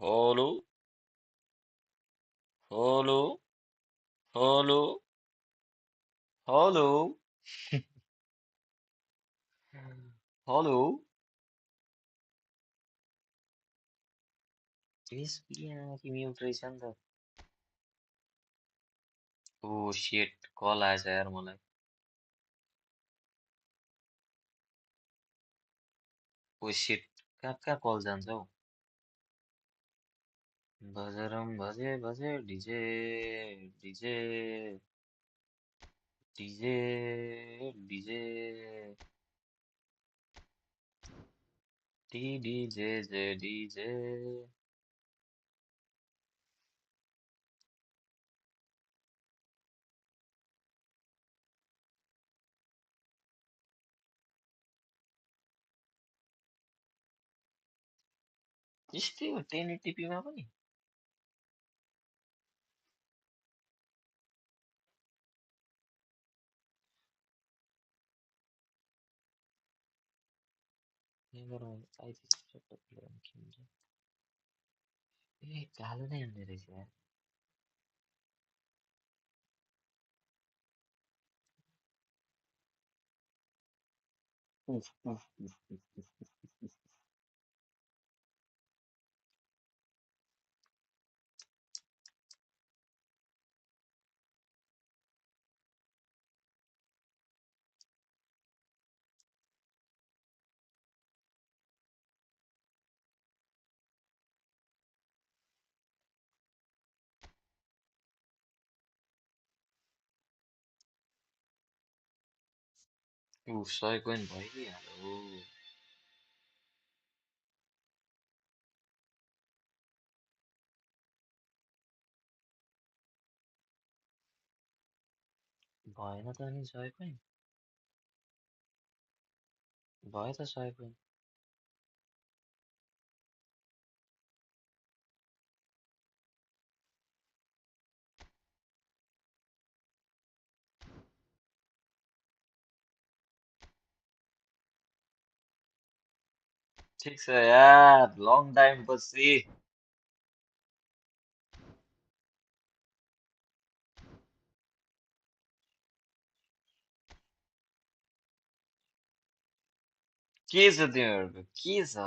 Hello, hello, hello, hello, hello. त्यसपछि mute रहेछ नि त ओ शिट कल आएछ यार मलाई ओ शिट कहाँ कहाँ कल जान्छ हौ बजरम बजे बजे DJ DJ DJ DJ D DJ J DJ त्यस्तै हो 1080p मा पनि नेभर आइदिन्छ ए कालो नै हुने रहेछ यार उफ उफ उफ उफ उफ उफ 100 कोइन भइहाल्यो भएन त अनि 100 कोइन भयो त 100 कोइन ठिक छ यार लङ टाइम पछि के छ तिमीहरूको के छ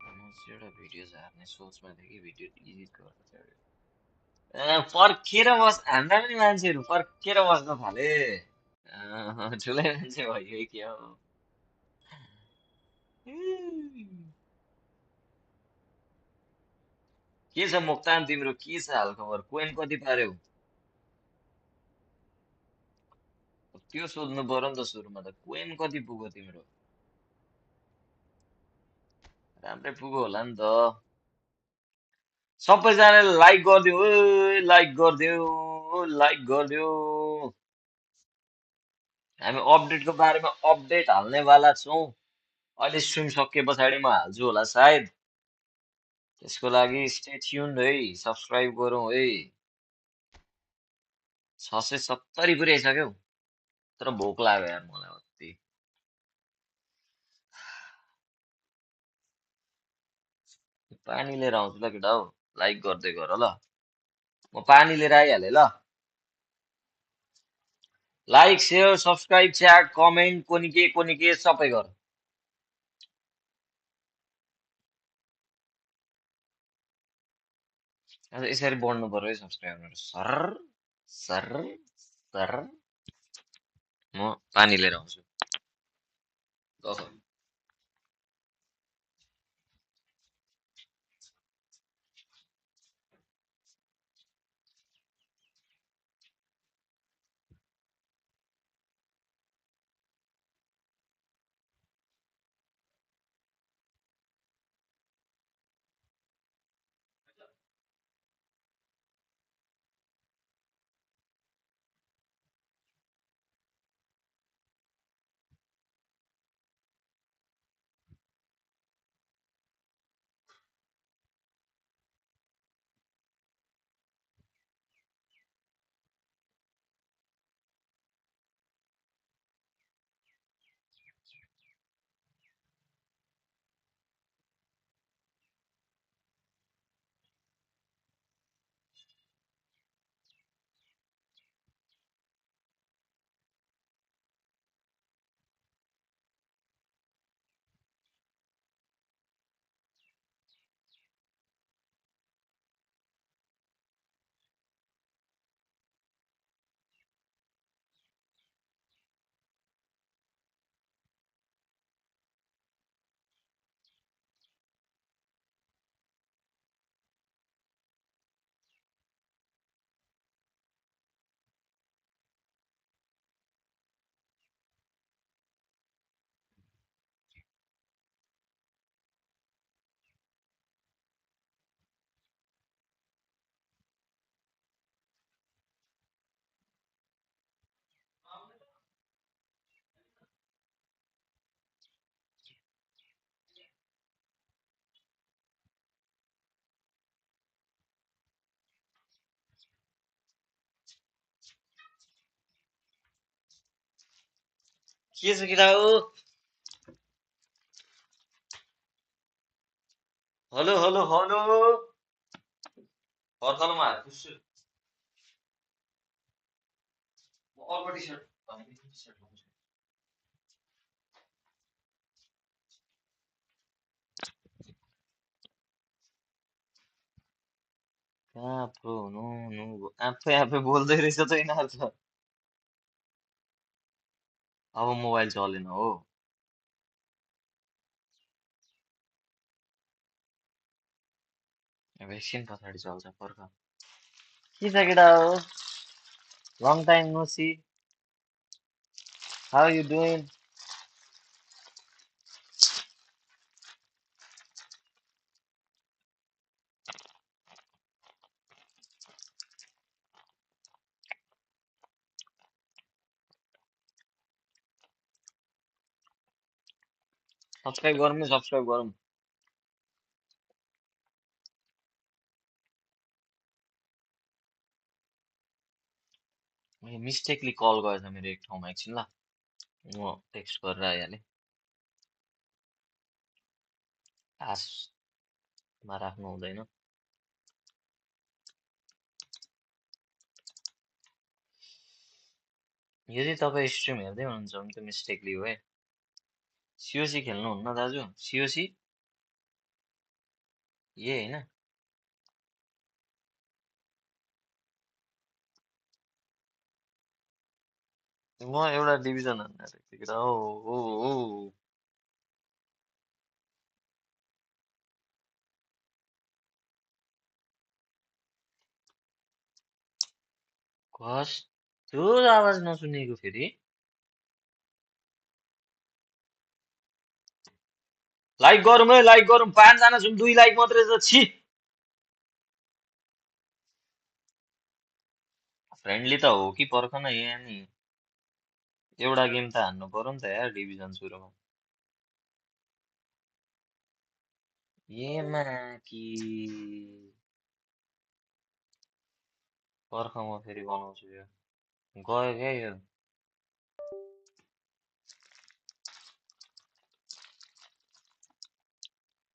म चाहिँ एउटा भिडियो झार्ने सोचमा थिएँ कि भिडियो एडिट गर्दा चाहिँ फर्केर बस हाम्रा पनि मान्छेहरू फर्केर बस्न थाले ठुलै मान्छे भयो क्या हो के छ मोक्तान तिम्रो के छ हाल खबर कोइन कति पार्यौ त्यो सोध्नु पर्यो नि त सुरुमा त कोइन कति पुग्यो तिम्रो राम्रै पुग्यो होला नि त सबैजनाले लाइक गरिदियो ओइ लाइक गरिदियो लाइक गरिदियो हामी अपडेटको बारेमा अपडेट हाल्नेवाला छौँ अहिले स्ट्रिम सकिए पछाडि म हाल्छु होला सायद त्यसको लागि स्टे ट्युन्ड है सब्सक्राइब गरौँ है 670 पुर्याइसक्यौ तर भोक लाग्यो यार मलाई अति पानी लिएर आउँछु ल केटा हौ लाइक गर्दै गर ल म पानी लिएर आइहालेँ ल like share subscribe chat comment कोनि के सबै गर आज यसरी बढ्नु पर्यो है सब्सक्राइबर सर सर सर म पानी लिएर आउँछु ल के छ केटा हो? Hello hello hello. पर्खलमा खुस्छु। म अर्को टी-सर्ट भन्ने टी-सर्ट लाउँछु। कहाँ प्रो हुनु हुनु आफै आफै बोल्दै रहेछ त यिनीहरू त। अब मोबाइल चलेन हो। अब एकछिन पछाडि चल्छ पर्ख। के छ केटा हो? Long time no see. How you doing? Subscribe गरौँ नि सब्सक्राइब गरौँ। मिस्टेकली कल गएछ मेरो एक ठाउँमा एकछिन ल। म टेक्स्ट गरेर आइहालेँ। आसमा राख्नु हुँदैन। यदि तपाईँ स्ट्रिम हेर्दै हुनुहुन्छ भने त मिस्टेकली हो है। सिओसी खेल्नुहुन्न दाजु? सिओसी ए होइन? म एउटा डिभिजन हान्ने केटा हो हो हो। कस्तो आवाज नसुनेको फेरि। लाइक गरौँ है लाइक गरौँ। 5 जना छौँ 2 लाइक मात्रै छ छि। फ्रेन्डली त हो कि पर्ख न यहाँ नि। एउटा गेम त हान्नु पर्यो नि त यार डिभिजन सुरुमा। एमा कि पर्ख म फेरि बनाउँछु यो। गयो क्या यो।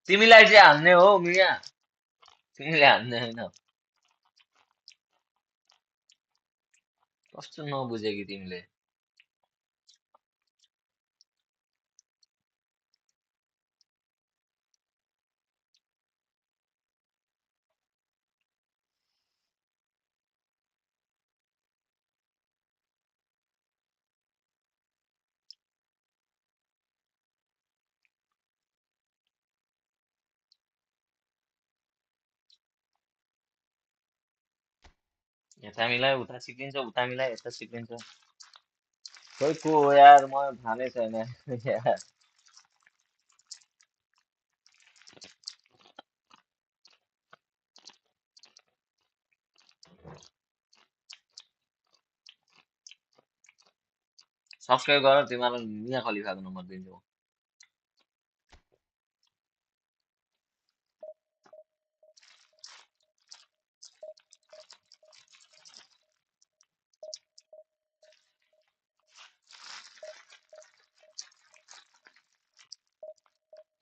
तिमीलाई चाहिँ हान्ने हो मिया। तिमीले हान्ने होइन। कस्तो नबुझे कि तिमीले। यता मिलायो उता सिक्लिन्छ उता मिलायो यता सिक्लिन्छ। खोइ को हो यार मलाई थाहा नै छैन यार। सब्सक्राइब गर तिमीलाई मिया खलिफाको नम्बर दिन्छु।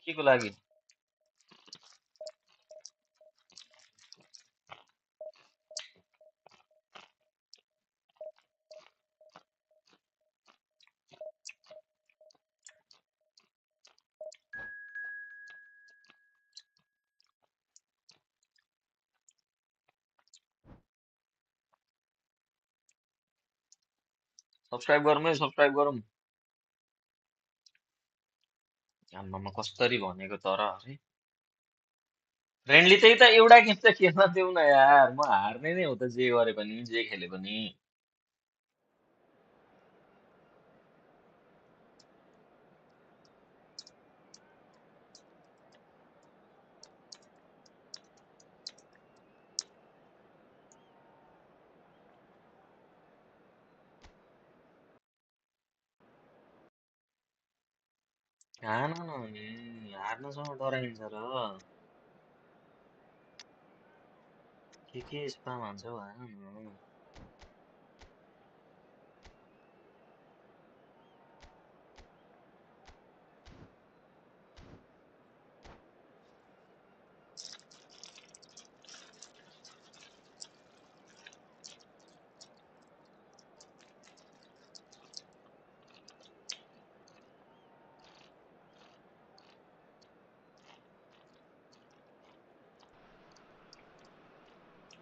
के को लागि? सब्सक्राइब गरौँ है सब्सक्राइब गरौँ। आम्मामा कसरी भनेको तर अरे। फ्रेन्डली त्यही त एउटा गेम त खेल्न देऊ न यार। म हार्ने नै हो त जे गरे पनि जे खेले पनि। हान न नि हार्नसँग डराइन्छ र। के स्पाम हान्छौ हान न।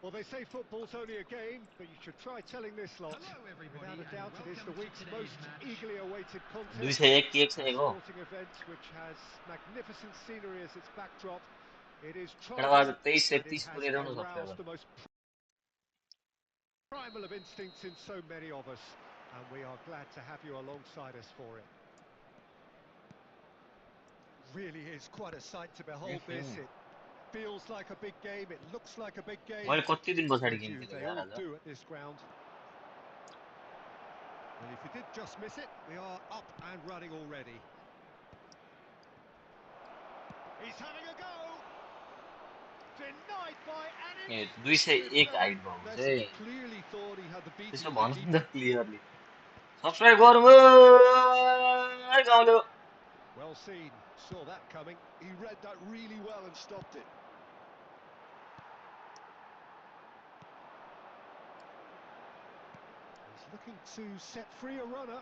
Well, they say football's only a game, but you should try telling this lot. Without a doubt, it is the week's most eagerly awaited contest. 2-1 A sporting event which has magnificent scenery as its backdrop. It is एउटा आज tribal, 23 से and it 31 has पुगेर आउनु सक्छ aroused अब the most primal of instincts in so many of us, and we are glad to have you alongside us for it. Really is quite a sight to behold this. It feels like a big game, it looks like a big game. मैले कति दिन पछाडि game Mind you, खेलेको they यार all आज do at this ground. Well, if you did just miss it, we are up and running already. He's having a go. Denied by an A 201 height भएको चाहिँ clearly thought he had the beating त्यसो of the भन्नु नि keeper. त clearly subscribe गर्नु गाउँले Well seen, saw that coming. He read that really well and stopped it. He's looking to set free a runner.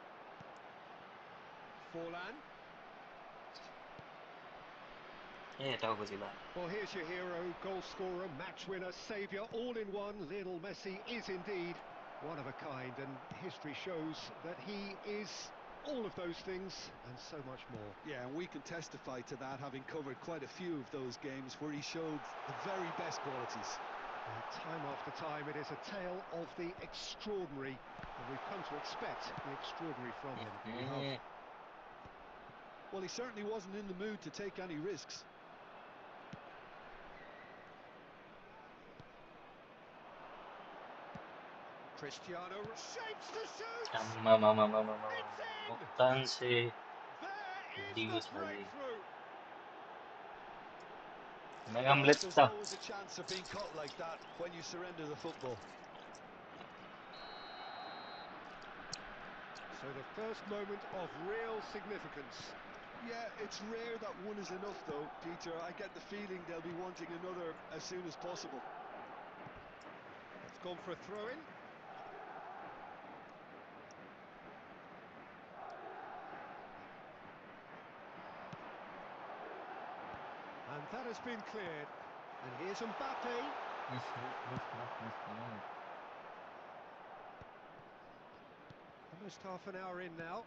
Forlan. ए टाउको जिल्ला Well, here's your hero, goal scorer, match winner, saviour, all in one. Lionel Messi is indeed one of a kind, and history shows that he is all of those things and so much more. Yeah, and we can testify to that, having covered quite a few of those games where he showed the very best qualities. Time after time, it is a tale of the extraordinary, and we've come to expect the extraordinary from him. We hope. Well, he certainly wasn't in the mood to take any risks. Cristiano shapes the shoot. Muktan से There is दिगो the छ जी breakthrough. मेगाम There's लेप्ता always a chance of being caught like that when you surrender the football. So the first moment of real significance. Yeah, it's rare that one is enough though, Peter. I get the feeling they'll be wanting another as soon as possible. It's gone for a throw-in. And that has been cleared. And here's Mbappe. Almost half an hour in now.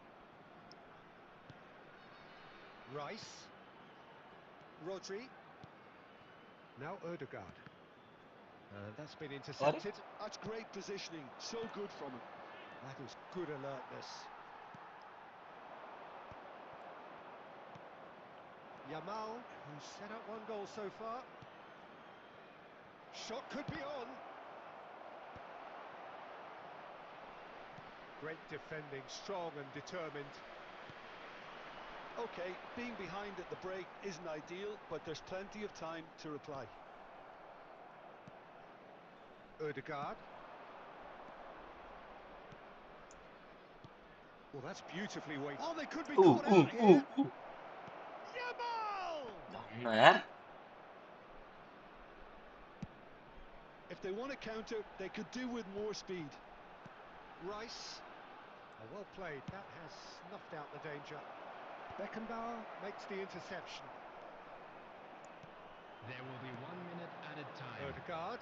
Rice. Rodri. Now Odegaard. And that's been intercepted. That's great positioning. So good from him. That is good alertness. Yamal, who's set up one goal so far. Shot could be on. Great defending, strong and determined. Okay, being behind at the break isn't ideal, but there's plenty of time to reply. Odegaard. Well, that's beautifully weighted. Oh, they could be caught out here. Yamal! If they want to counter, they could do with more speed. Rice. Oh, well played. That has snuffed out the danger. Beckenbauer makes the interception. There will be 1 minute added time. Odegaard.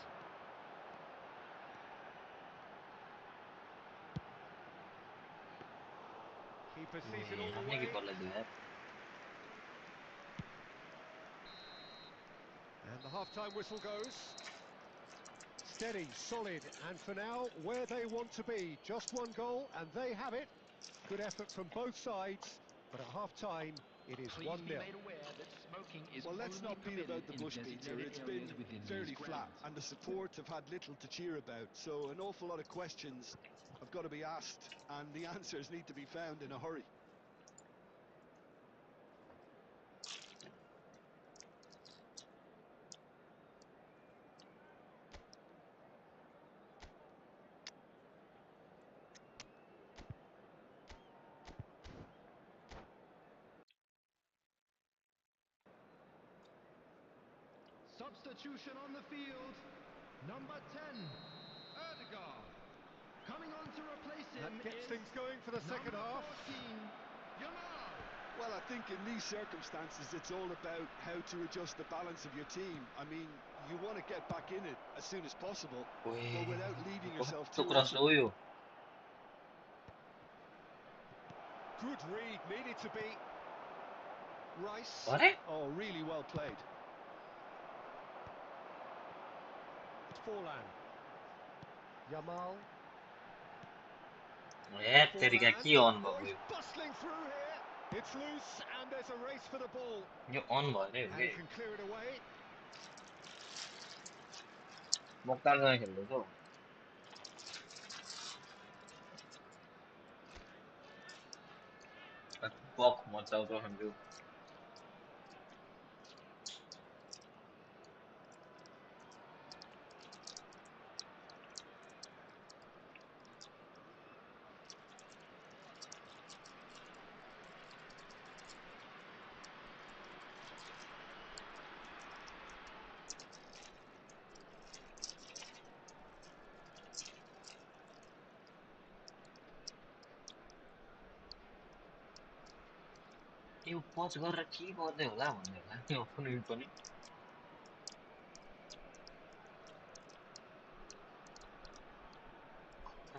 Keeper sees it all the way. And the half-time whistle goes. Steady, solid, and for now, where they want to be. Just one goal, and they have it. Good effort from both sides, but at half-time, it is 1-0. Well, let's not beat about the bush, Peter. It's been fairly flat, and the support have had little to cheer about. So an awful lot of questions have got to be asked, and the answers need to be found in a hurry. Substitution on the field. Number 10, Odegaard. Coming on to replace him. That gets things going for the second half. 14, Yamal. Well, I think in these circumstances, it's all about how to adjust the balance of your team. I mean, you want to get back in it as soon as possible, but Wih, without leaving yourself kocak tuh too keras open. loyo. Good read, needed to be. Rice. What? Oh, really well played. It's Forlan. Yamal. Teri Forlan. kaki on Oh, he's babu. bustling through here. It's loose, and there's a race for the ball. Yo on bhane And he ke. can clear it away. Mokhtar सँग खेल्दै छ. Bok मचाउँछ हाम्रो. यो पच गरेर के गर्दै होला भन्दै होला नि अपोनेन्ट पनि.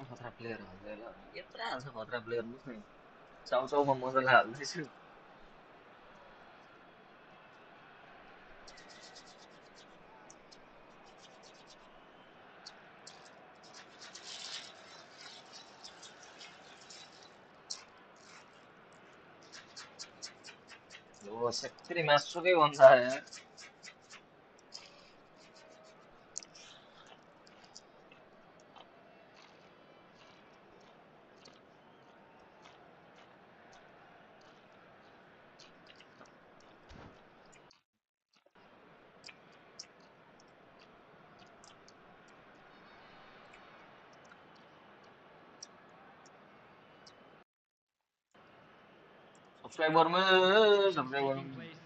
खतरा प्लेयर हाल्दै होला. यत्रा हाल्छ खतरा प्लेयर बुझ्नु. चाउचाउमा मजाले हाल्दैछु. Lo, setri मासुकै भन्छ यार. Subscribe गर्नु, subscribe Taking गर्नु. place.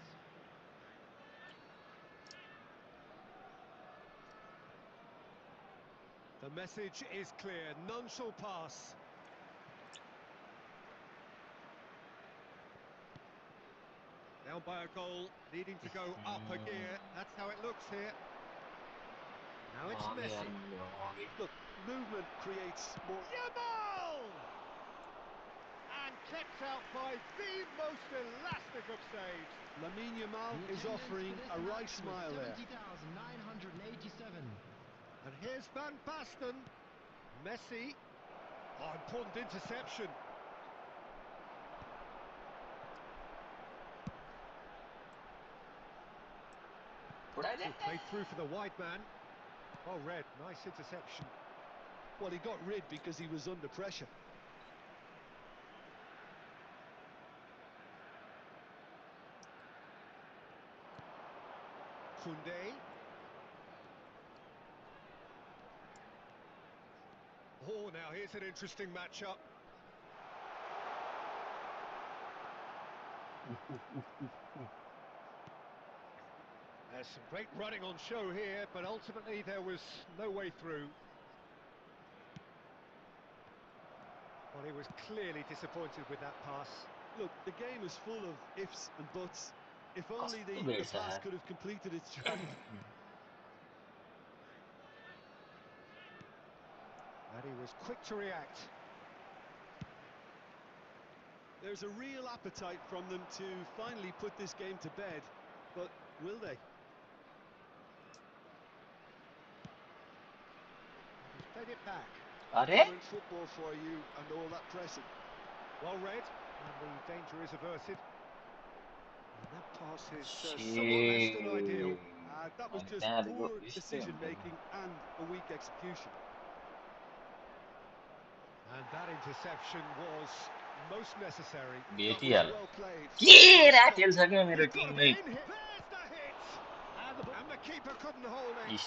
The message is clear. None shall pass. Down by a goal, needing to go up a gear. That's how it looks here. Now it's Agi Messi. यार agi. Look, movement creates more. Yamal! And kept out by the most elastic of saves. Lamine Yamal The is attendance offering for this a right match was smile there. 70,987. And here's Van Basten. Messi. Oh, important interception. Good play through for the wide man. Well read, nice interception. Well, he got rid because he was under pressure. Koundé. Oh, now here's an interesting matchup. There's some great running on show here, but ultimately there was no way through. Well, he was clearly disappointed with that pass. Look, the game is full of ifs and buts. If only कस्तो the भेट्छ pass यार. could have completed its journey. And he was quick to react. There's a real appetite from them to finally put this game to bed, but will they? He's played it back. अरे Modern football for you and all that pressing. Well read, and the danger is averted. And that pass is somewhat less than ideal. Shit. That was अनि just त्यहाँदेखिको poor यस्तै decision हुन्छ नि. making and a weak execution. And that interception was most necessary. That was भेटिहाल्यो. well played. के राखेल छ क्या मेरो He's got to be teammate. in here. There's the hit. And the keeper couldn't hold it. इस.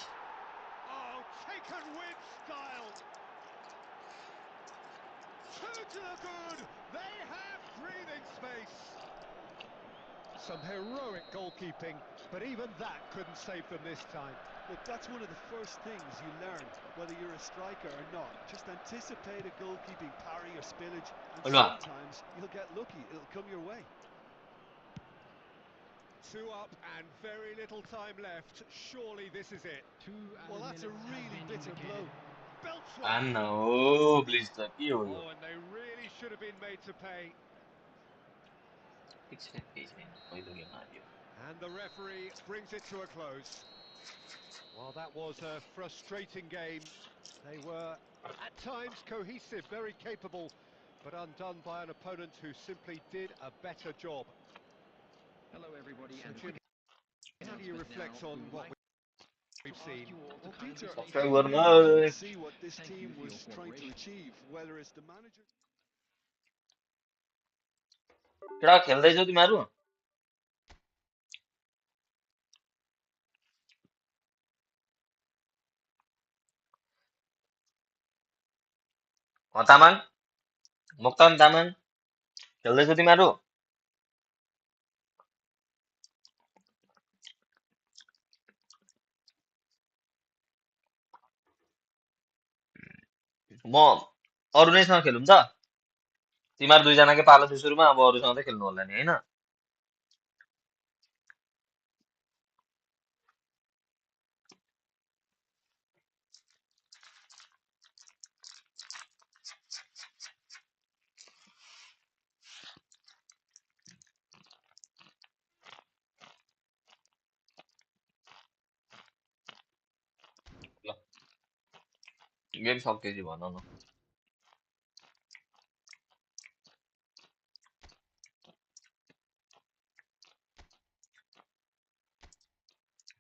Oh, taken with style. Two to the good. They have breathing space. Some heroic goalkeeping, but even that couldn't save them this time. Look, that's one of the first things you learn, whether you're a striker or not. Just anticipate a goalkeeping parry or spillage, and Olha. sometimes you'll get lucky. It'll come your way. 2 up and very little time left. Surely this is it. Well, that's a really bitter blow. Belts one. आन्न हो please त के हो यो Oh, and they really should have been made to pay. ठिक छैन केही छैन पहिलो game हार्यो And the referee brings it to a close. Well, that was a frustrating game. They were, at times, cohesive, very capable, but undone by an opponent who simply did a better job. Hello everybody, So, and Jim, how do you reflect on what we've seen? Well, Peter, I think subscribe we गर्नु really need to see what this Thank team you for was your trying to cooperation. achieve, whether it's the manager. केटा खेल्दैछौ तिमीहरू तामाङ मोक्तान तामाङ खेल्दैछौ तिमीहरू म अरु नैसँग खेलौँ त तिमीहरू दुईजनाकै पालो थियो सुरुमा अब अरूसँग त खेल्नु होला नि हैन ल गेम सकिएपछि भन न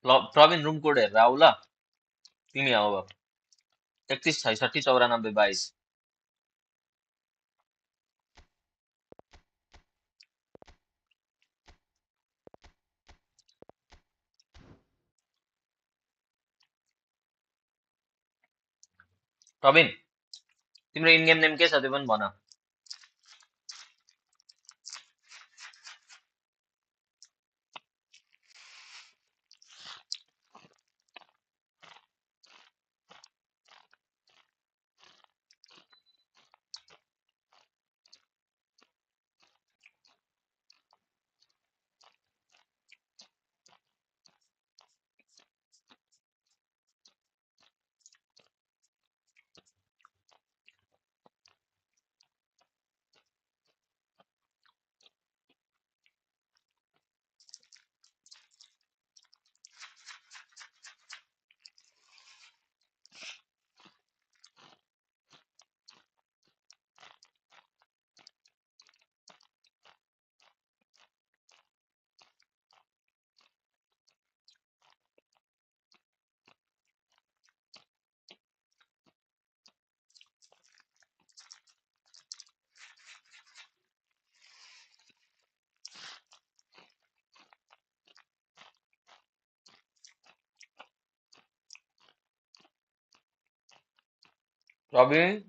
ल प्रवीण रुम कोड हेरेर आऊ ल तिमी आऊ अब 31 66 94 22 प्रवीण तिम्रो इन गेम नेम के छ त्यो पनि भन प्रवीण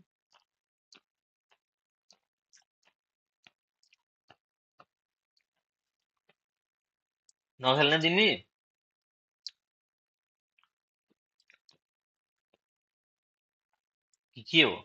नखेल्ने तिमी कि के हो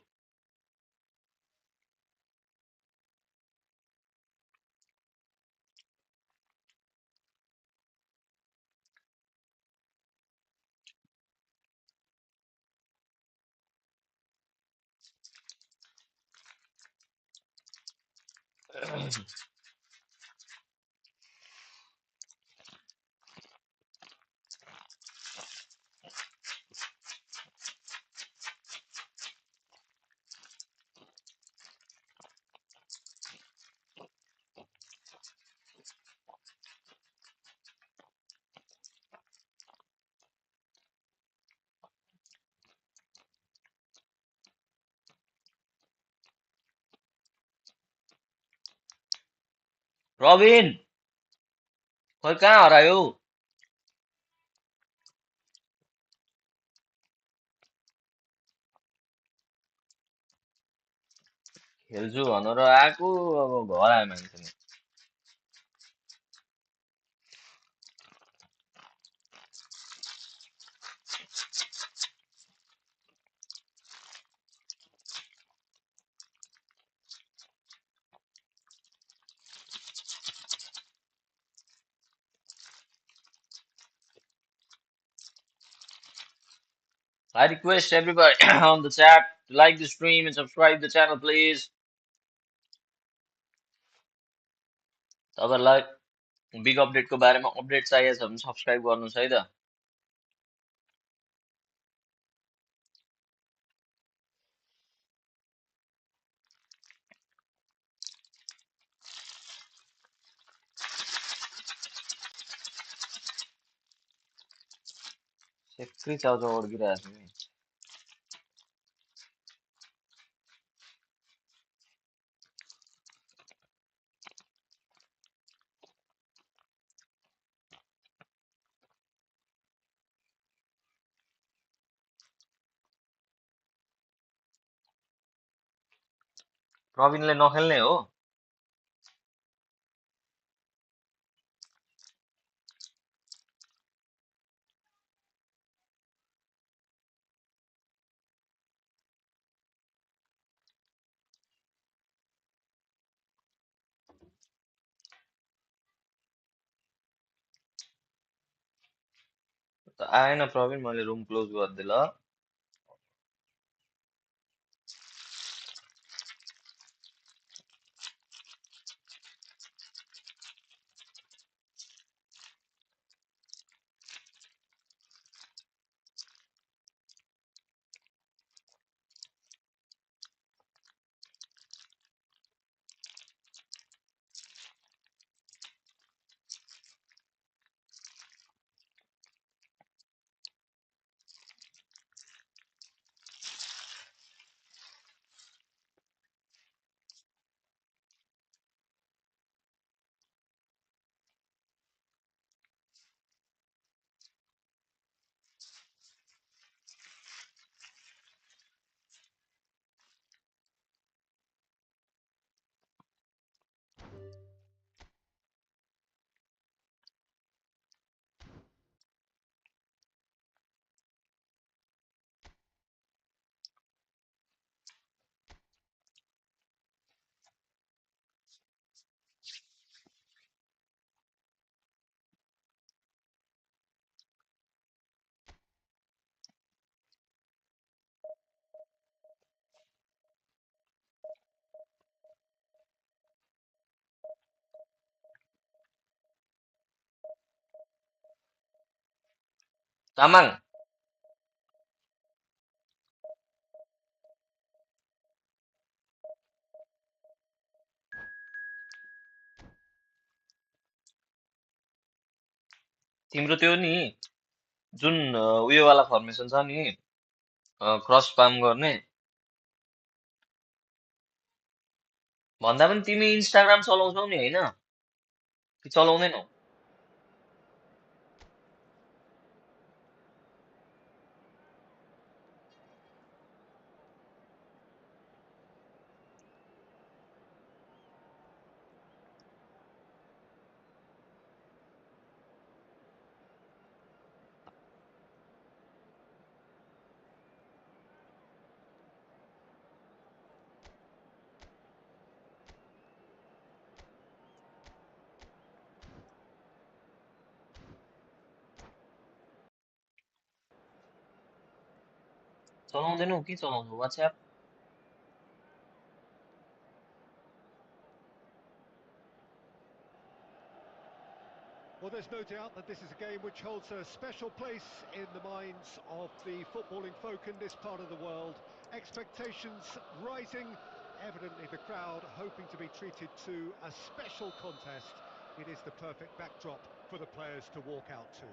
प्रवीण खै कहाँ हरायो खेल्छु भनेर आएको अब घर आयो मान्छे नि I request everybody on the chat to like the stream and subscribe the channel, please. तपाईँहरूलाई बिग अपडेटको बारेमा अपडेट चाहिएको छ भने सब्सक्राइब गर्नुहोस् है त। सेक्री चाउचाउ अड्किरहेको छ नि। प्रवीणले नखेल्ने हो। आएन प्रवीण, मैले रुम क्लोज गरिदिएँ ल। तामाङ तिम्रो त्यो नि जुन उयोवाला फर्मेसन छ नि, क्रस पाम गर्ने, भन्दा पनि तिमी इन्स्टाग्राम चलाउँछौ नि होइन कि चलाउँदैनौ? चलाउँदैनौ के चलाउँछौ? WhatsApp? Well, there's no doubt that this is a game which holds a special place in the minds of the footballing folk in this part of the world. Expectations rising, evidently the crowd hoping to be treated to a special contest. It is the perfect backdrop for the players to walk out to.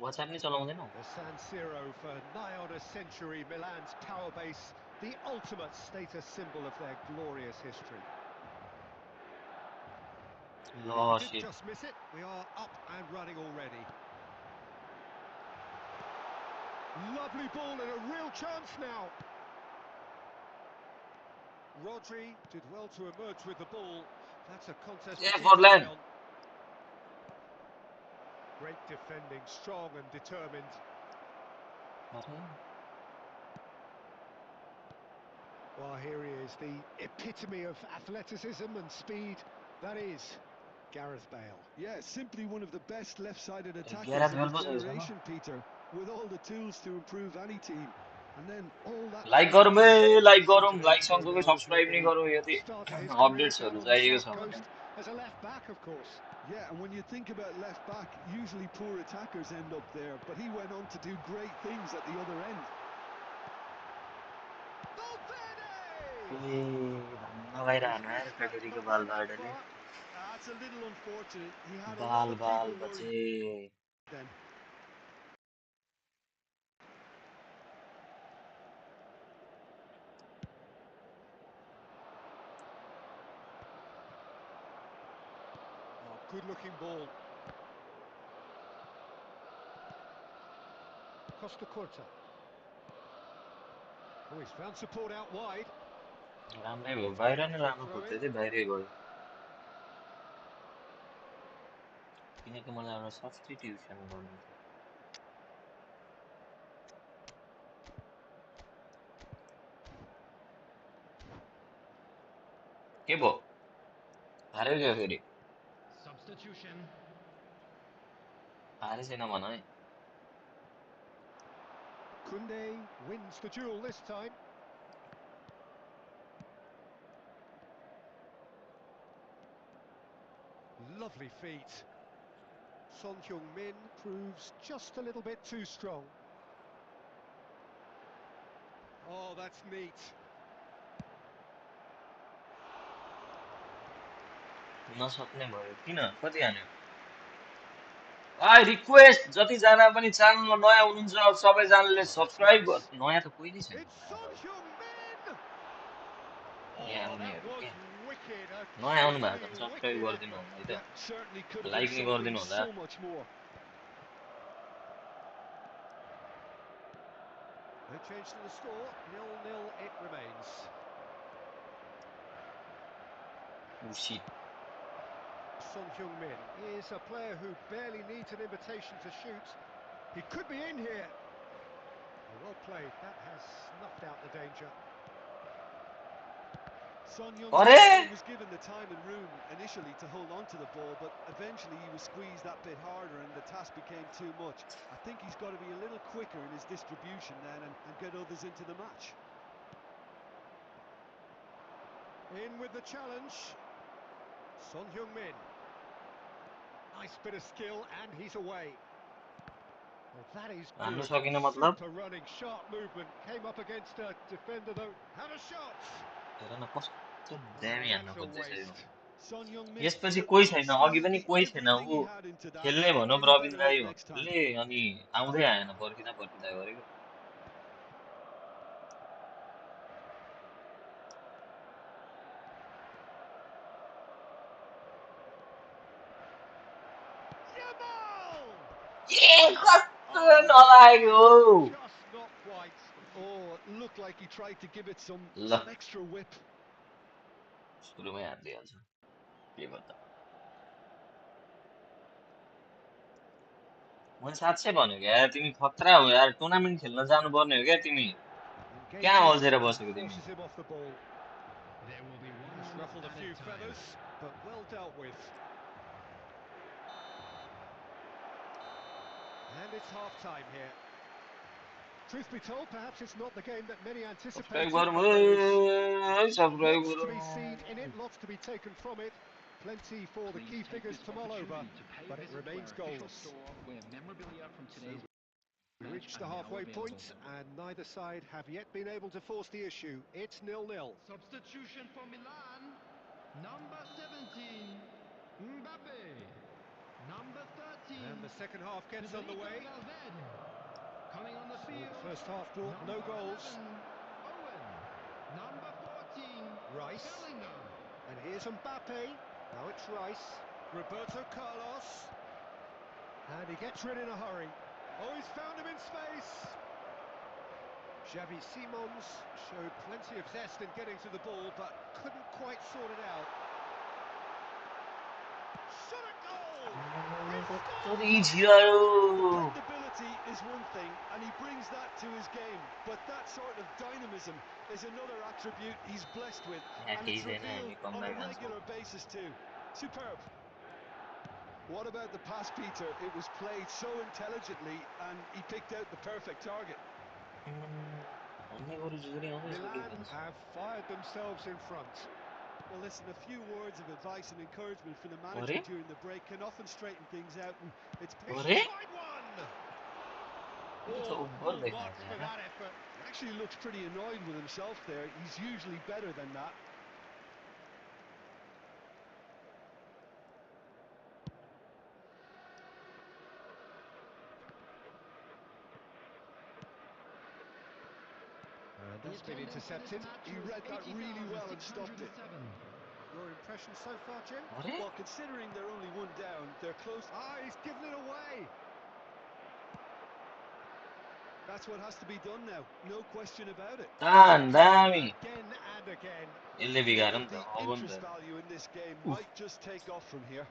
WhatsApp नै चलाउँदैनौ? The San Siro for nigh on a century, Milan's power base, the ultimate status symbol of their glorious history. ल Didn't shit, just miss it, we are up and running already. Lovely ball and a real chance now. Rodri did well to emerge with the ball. That's a contest to A keep an फरल्यान्ड eye on. Great defending, strong and determined. Well, here he is, the epitome of athleticism and speed. That is Gareth Bale. Yeah, simply one of the best left-sided attackers Gareth of Bale his पो छ यसमा। generation, Peter. with all the tools to improve any team. And then all that like pressure गरौँ comes है from like गरौँ Suited him like to go सँगसँगै down as subscribe maybe नि गरौँ यदि started his career down अपडेट्सहरु on the चाहिएको south छ भने coast as a left back, of course. Yeah, and when you think about left back, usually poor attackers end up there, but he went on to do great things at the other end. धन्न भइरहनु यार Federico बालबार्डेले That's a little unfortunate. He had a lot बाल of बाल people बचे worried then. Oh, good-looking ball. Costa Curta. Oh, he's found support out wide. राम्रै भयो बाहिर नै लानु खोज्दै थिएँ बाहिरै गयो किनकि मलाई एउटा सब्स्टिट्युसन गर्नु थियो के भयो हार्यो क्या फेरि Substitution. हारे छैन भन है Koundé wins the duel this time. Lovely feet. Son Heung-min proves just a little bit too strong. Oh, that's neat. नसक्ने भयो किन कति हान्यो रिक्वेस्ट जतिजना पनि च्यानलमा नयाँ हुनुहुन्छ सबैजनाले Oh, that's सब्स्क्राइब nice. गर नयाँ त कोही नै छैन It's Son Heung-min! नयाँ Oh, that आउनेहरू was के wicked. A नयाँ आउनु भएको truly छ भने सब्स्क्राइब wicked गरिदिनु effort. होला है त That certainly could have like been नि something गरिदिनु होला so much more. No change to the score. 0-0 it remains. उसी Son Heung-min is a player who barely needs an invitation to shoot. He could be in here. Oh, well played. That has snuffed out the danger. Son अरे Heung-min was given the time and room initially to hold on to the ball, but eventually he was squeezed that bit harder and the task became too much. I think he's got to be a little quicker in his distribution then and get others into the match. In with the challenge. Son Heung-min. Nice bit of skill and he's away. Well, that is हान्नु good. सकिन मतलब Super running, sharp movement. Came up against a defender though. Had a shot. हेर न कस्तो Oh, दामी हान्न that's a खोज्दैछ yo waste. Son Heung-min यसपछि put कोही छैन अघि पनि absolutely कोही छैन everything ऊ he had into that. खेल्ने भनौँ Any प्रवीण better राई luck next time. भन्नेले अनि आउँदै आएन पर्खिँदा पर्खिँदा गरेको कस्तो नलागेको Just not quite. Oh, it looked like he tried to give it some ल extra whip. सुरुमै हानिदिइहाल्छ के गर्दा मैले साँच्चै भनेको यार तिमी खतरा हो यार टुर्नामेन्ट खेल्न जानुपर्ने हो क्या तिमी कहाँ Engages अल्झेर and बसेको तिमी forces him off the ball. There will be one He's minute ruffled a at few time. feathers, but well dealt with. And it's half-time here. Truth be told, perhaps it's not the game that many subscribe anticipated, गरौँ but there is है subscribe lots to be seen in it, गरौँ lots to be taken from it. Plenty for the key Please take figures this to mull over, opportunity to pay a but it visit to remains our official goalless. store where memorabilia from today's We match reached the are now halfway point, available. and neither side have yet been able to force the issue. It's 0-0. Substitution for Milan, number 17, Mbappe. Number 13, And the second half gets Federico underway. Valverde. Coming on the So field, the first half brought no number goals. 11, Owen. Number 14, Rice. Bellingham. And here's Mbappe. Now it's Rice. Roberto Carlos. And he gets rid in a hurry. Oh, he's found him in space. Xavi Simons showed plenty of zest in getting to the ball, but couldn't quite sort it out. Shot a goal! Dependability is one thing, and he brings that to his game. But that sort of dynamism is another attribute he's blessed with, and it's revealed on a regular basis too. Superb. What about the pass, Peter? It was played so intelligently and he picked out the perfect target. अन्य गरु जुरी आउँदै छ के Milan भन्छ have fired themselves in front. Well, listen, a few words of advice and encouragement from the अरे manager during the break can often straighten things out, and it's... He अरे tried one! यो त Oh, over full देखाएको marks छ for यार that effort. He actually looks pretty annoyed with himself there. He's usually better than that. And The that's been attendance for this intercepted. match He was read that really well and stopped it. 80,607. Your impression so far, Jim? अरे Well, considering they're only one down, they're close. Ah, he's given it away. That's what has to be done now. No question about it. तान दामी Again and again. यसले बिगार Well, नि त the अब नि interest त value in this game उफ might just take off from here.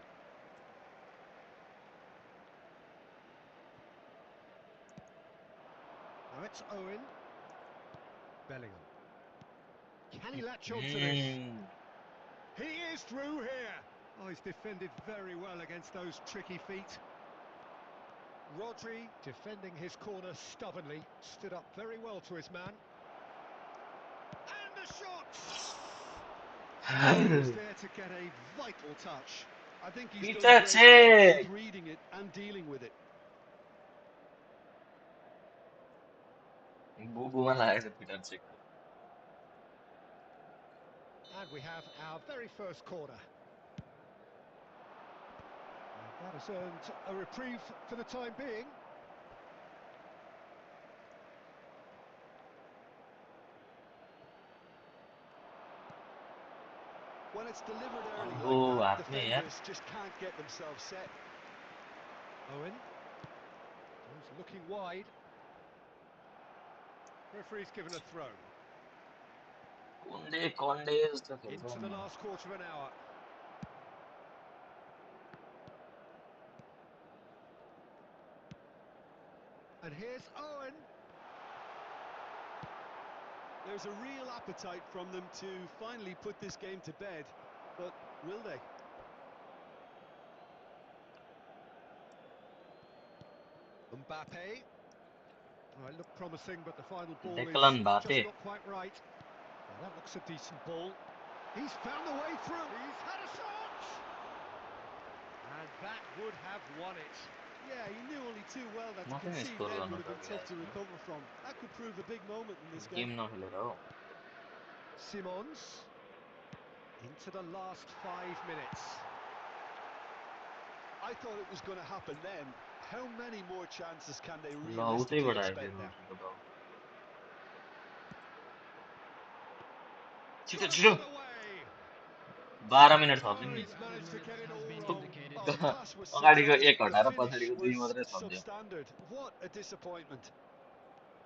Now it's Owen. Bellingham. Can he latch on to this? He is through here. Oh, he's defended very well against those tricky feet. Rodri defending his corner stubbornly. Stood up very well to his man. And the shot! He was there to get a vital touch. I think he's done Peter great there, both Cech reading it and dealing with it. बुबुमा लागेको छ पिटर चेकको And we have our very first corner. And that has earned a reprieve for the time being. When it's delivered early अहो like that, हातमै यार defenders just can't get themselves set. Owen. He's looking wide. Referee's given a throw. कुण्डे कण्डे जस्तो खेल्छ Into the नि last quarter of an hour. And here's Owen. There's a real appetite from them to finally put this game to bed, but will they? Mbappe. Oh, it looked promising, but the final ball is Declan just भाते not quite right. Well, that looks a decent ball. He's found a way through. He's had a shot! And that would have won it. Yeah, he knew only too well that to nothing concede score then गर्न would have been tough to सकिरहेको recover from. That could prove a big moment in this छैन game. Game नखेलेर हो Simons. Into the last 5 minutes. I thought it was going to happen then. How many more chances can they ल realistically उतैबाट आयो expect now? रोड्रीको डग छिटो Got it छिटो put away. 12 minute थप्दिउँ Oh, नि he's managed to get it Has all been wrong. indicated. Oh, the pass was अगाडिको superb. 1 The हटाएर finish पछाडिको 2 was मात्रै थप्दियो substandard. What a disappointment.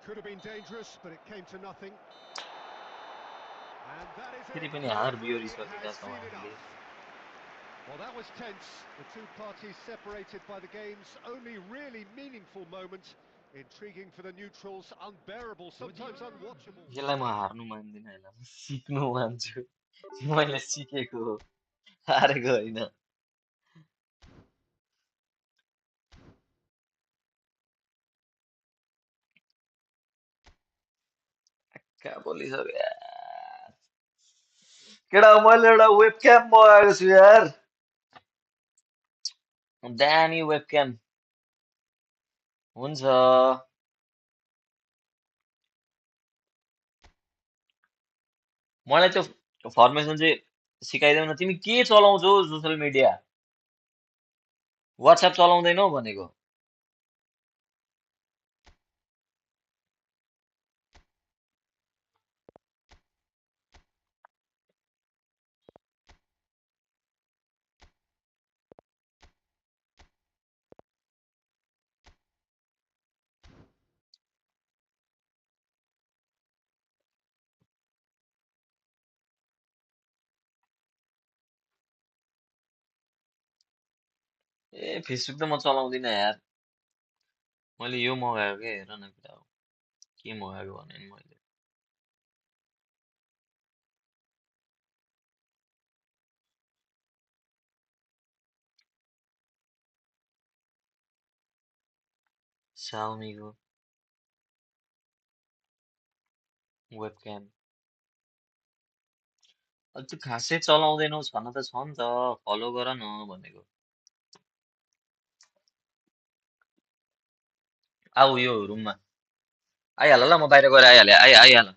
Could have been dangerous, but it came to nothing. And that is फेरि it. पनि The हार referee बिहोरिसकेका has छौँ seen हामीले enough. Well, that was tense. The two parties separated by the game's only really meaningful moment. Intriguing for the neutrals, unbearable, sometimes unwatchable. यसलाई म हार्नु मान्दिनँ यसलाई म सिक्नु मान्छु मैले सिकेको हो हारेको होइन कहाँ बोलिसक्यो यार केटा मैले एउटा वेबक्याम मगाएको छु यार दामी वेबक्याम हुन्छ मलाई त्यो फर्मेसन चाहिँ सिकाइदेऊ न तिमी के चलाउँछौ सोसियल मिडिया वाट्सएप चलाउँदैनौ भनेको ए फेसबुक त म चलाउँदिनँ यार मैले यो मगाएको के हेर न केटा के मगाएको भने नि मैले Xiaomi को वेबक्याम अहिले त्यो खासै चलाउँदैनौ छन त छ नि त फलो गर न भनेको आऊ यो रुममा आइहाल ल म बाहिर गएर आइहाले आइहाल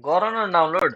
गर न डाउनलोड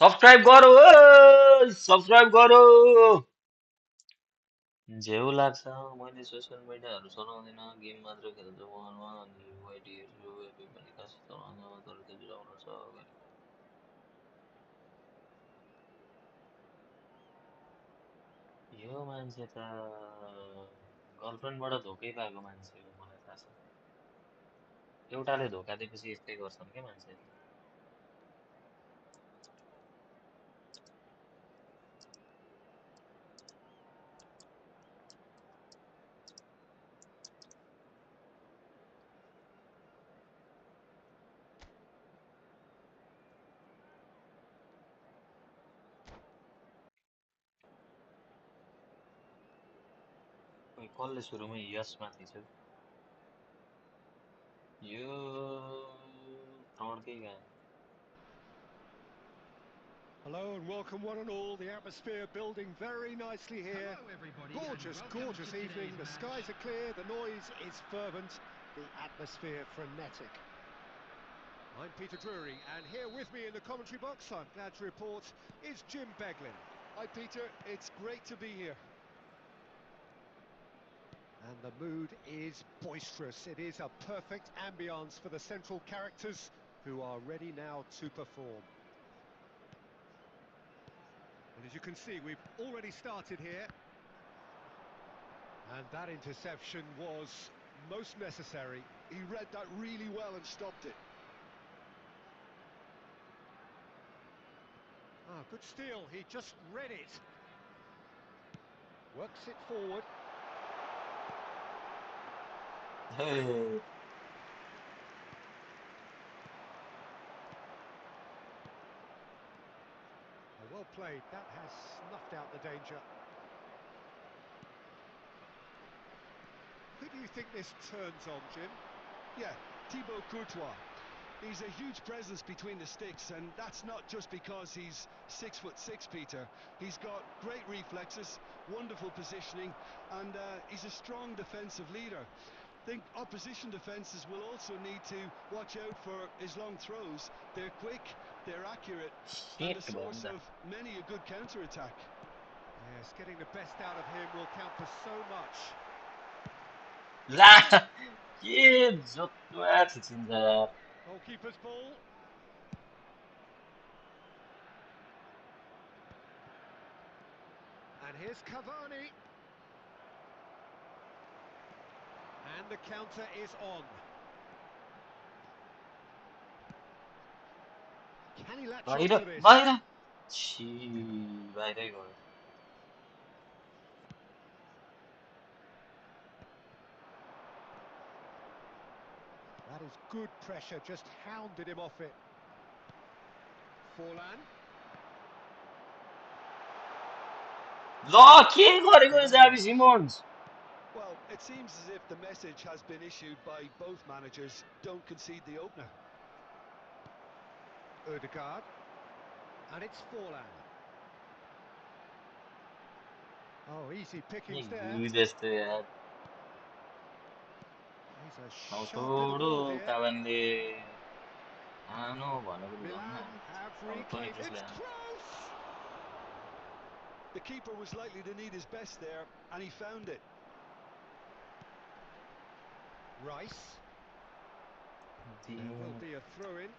सब्स्क्राइब गरो सब्स्क्राइब गरो झेउ लाग्छ मैले सोसियल मिडियाहरू चलाउँदिन गेम मात्र खेल्छु फोनमा अनि युआइडीहरू एपी पनि खासै चलाउँदिन तर खेलिरहनु छ यो मान्छे त गर्लफ्रेन्डबाट धोकै पाएको मान्छे हो मलाई थाहा छ एउटाले धोका दिएपछि यस्तै गर्छन् क्या मान्छेहरूले खोइ कसले सुरुमै यसमाथि छु यो फ्रन्टकै गयो Hello and welcome one and all. The atmosphere building very nicely here. Hello, everybody, Gorgeous, and welcome gorgeous to evening. today's The match. skies are clear, the noise is fervent, the atmosphere frenetic. I'm Peter Drury, and here with me in the commentary box, I'm glad to report, is Jim Beglin. Hi, Peter. It's great to be here. And the mood is boisterous. It is a perfect ambience for the central characters who are ready now to perform. And as you can see, we've already started here. And that interception was most necessary. He read that really well and stopped it. Ah, good steal. He just read it. Works it forward. Hey. Well played. That has snuffed out the danger. Could do you think this turns on, Jim? Yeah, Thibaut Courtois. He's a huge presence between the sticks, and that's not just because he's 6'6", Peter. He's got great reflexes, wonderful positioning, and he's a strong defensive leader. I think opposition defences will also need to watch out for his long throws. They're quick, they're accurate, and the Shit source bomba. of many a good counter-attack. Yes, getting the best out of him will count for so much. ला के जोत्वा छिन्छ यार. Goalkeeper's ball. And here's Cavani. And the counter is on. Can he latch on बाहिर to this? बाहिर छि बाहिरै गयो. That is good pressure, just hounded him off it. Forlan. ल के गरेको जाबी Simmons. Well, it seems as if the message has been issued by both managers. Don't concede the opener. Ødegaard. And it's Forlan. Oh, easy pickings there. त्यस्तो यार. He's a how sharp bit of छोडो ball here. काबनले आनो भनेको त Milan भन्न. have अब reclaimed. 23 It's ल्याउनु. close! The keeper was likely to need his best there, and he found it. Rice. There will be a throw-in.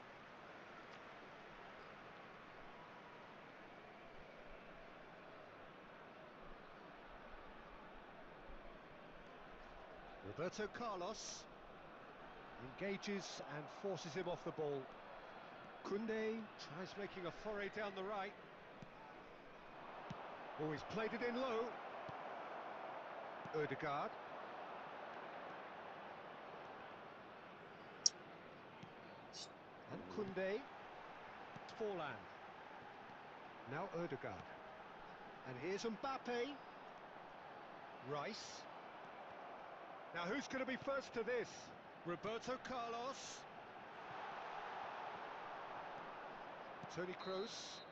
Roberto Carlos engages and forces him off the ball. Koundé tries making a foray down the right. Oh, he's played it in low. Ødegaard. And Koundé. Forlan. Now Ødegaard. And here's Mbappe. Rice. Now who's going to be first to this? Roberto Carlos. Toni Kroos.